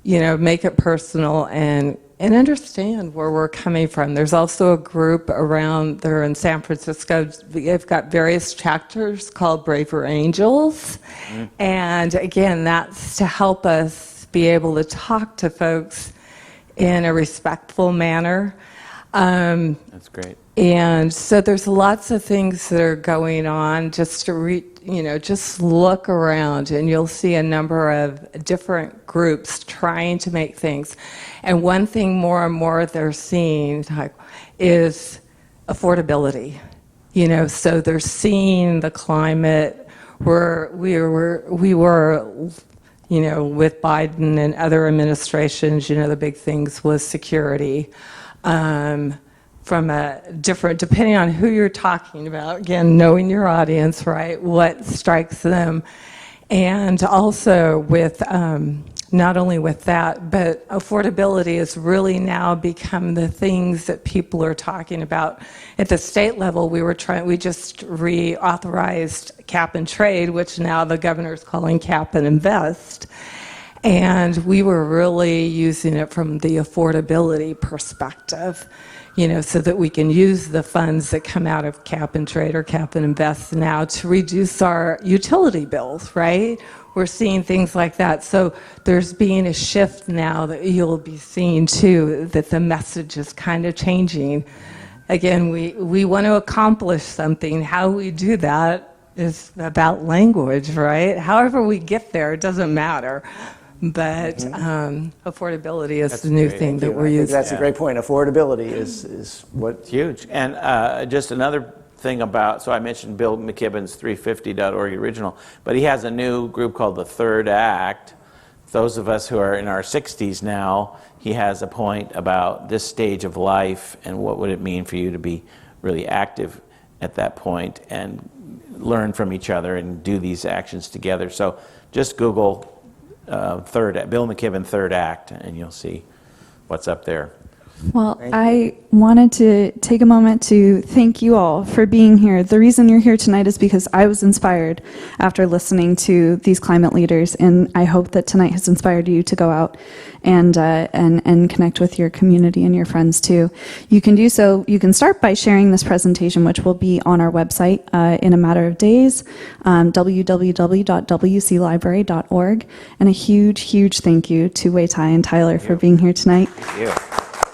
make it personal and and understand where we're coming from. There's also a group around there in San Francisco. They've got various chapters called Braver Angels. And again, that's to help us be able to talk to folks in a respectful manner. That's great. And so there's lots of things that are going on. Just to just look around, and you'll see a number of different groups trying to make things. And one thing more and more they're seeing is affordability. So they're seeing the climate where we were, with Biden and other administrations. The big things was security. From a different, depending on who you're talking about, again, knowing your audience, right, what strikes them. And also with, not only with that, but affordability has really now become the things that people are talking about. At the state level, we just reauthorized cap and trade, which now the governor's calling cap and invest. And we were really using it from the affordability perspective. So that we can use the funds that come out of cap and trade or cap and invest now to reduce our utility bills, right? We're seeing things like that. So there's being a shift now that you'll be seeing too, that the message is kind of changing. Again, we want to accomplish something. How we do that is about language, right? However we get there, it doesn't matter. But affordability is the new thing that we're using. That's a great point. Affordability is what... Huge. And just another thing about, so I mentioned Bill McKibben's 350.org original, but he has a new group called the Third Act. Those of us who are in our 60s now, he has a point about this stage of life and what would it mean for you to be really active at that point and learn from each other and do these actions together. So just Google Bill McKibben Third Act, and you'll see what's up there. Well, I wanted to take a moment to thank you all for being here. The reason you're here tonight is because I was inspired after listening to these climate leaders, and I hope that tonight has inspired you to go out and connect with your community and your friends too. You can do so. You can start by sharing this presentation, which will be on our website in a matter of days, www.wclibrary.org. And a huge thank you to Wei Tai and Tyler for being here tonight. Thank you.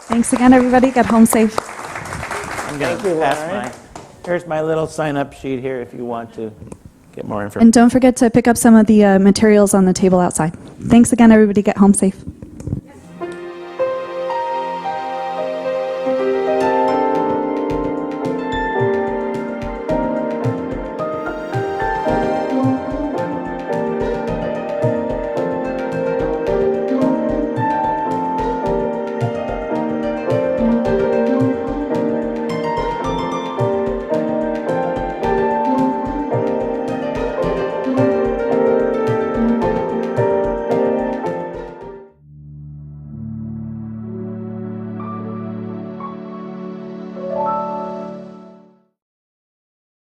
Thanks again, everybody. Get home safe. I'm going to pass here's my little sign-up sheet here if you want to get more information. And don't forget to pick up some of the materials on the table outside. Thanks again, everybody. Get home safe.